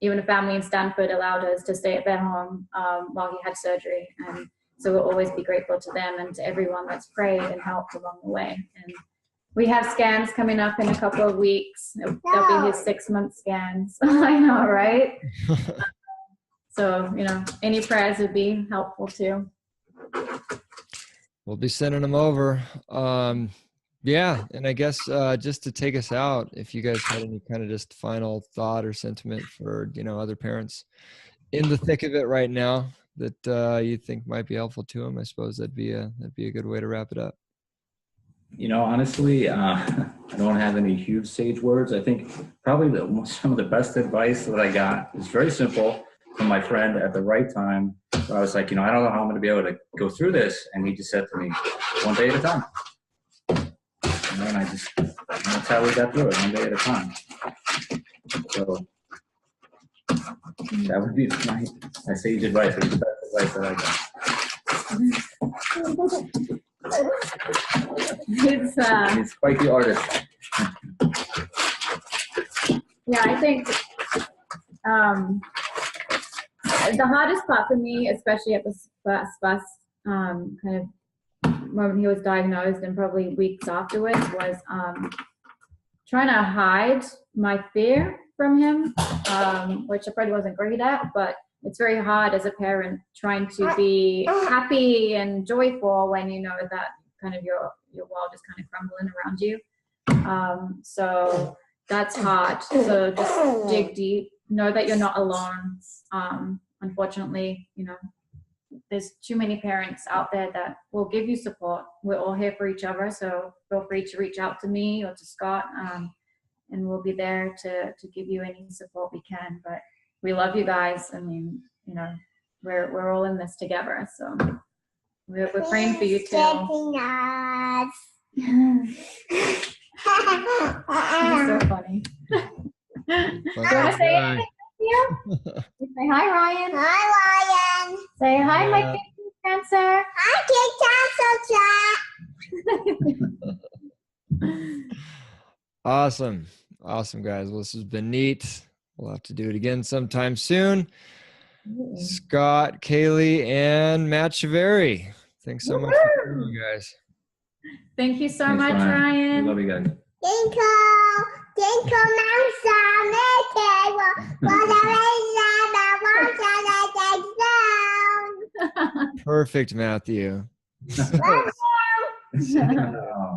Even a family in Stanford allowed us to stay at their home while he had surgery. And so we'll always be grateful to them and to everyone that's prayed and helped along the way. And we have scans coming up in a couple of weeks. They'll be his 6-month scans. I know, right? So, any prayers would be helpful too. We'll be sending them over. Yeah, and I guess just to take us out, if you guys had any kind of just final thought or sentiment for other parents in the thick of it right now that you think might be helpful to them, I suppose that'd be a good way to wrap it up. Honestly, I don't have any huge sage words. I think probably some of the best advice that I got is very simple from my friend at the right time. So I was like, I don't know how I'm going to be able to go through this, and he just said to me, one day at a time. And that's how we got through it, one day at a time. So that would be my sage advice, the best advice that I got. He's quite the artist. Yeah, I think the hardest part for me, especially at the first kind of moment he was diagnosed and probably weeks afterwards, was trying to hide my fear from him, which I probably wasn't great at, but it's very hard as a parent trying to be happy and joyful when you know that kind of your world is kind of crumbling around you. So that's hard. So just dig deep, know that you're not alone. Unfortunately, there's too many parents out there that will give you support. We're all here for each other, so feel free to reach out to me or to Scott, and we'll be there to give you any support we can. But we love you guys. I mean, we're all in this together, so we're praying for you too. You're so funny. Do you want to say anything to you? Say hi, Ryan. Hi, Ryan. Say hi, my kid cancer. Hi, Kid Cancer. Awesome. Awesome, guys. Well, this has been neat. We'll have to do it again sometime soon. Scott, Kayleigh, and Matt Chaverri. Thanks so much for coming, you guys. Thank you so Thanks, much, Ryan. Ryan. We love you guys. Thank you. Thank you, Perfect, Matthew. Mom. Oh.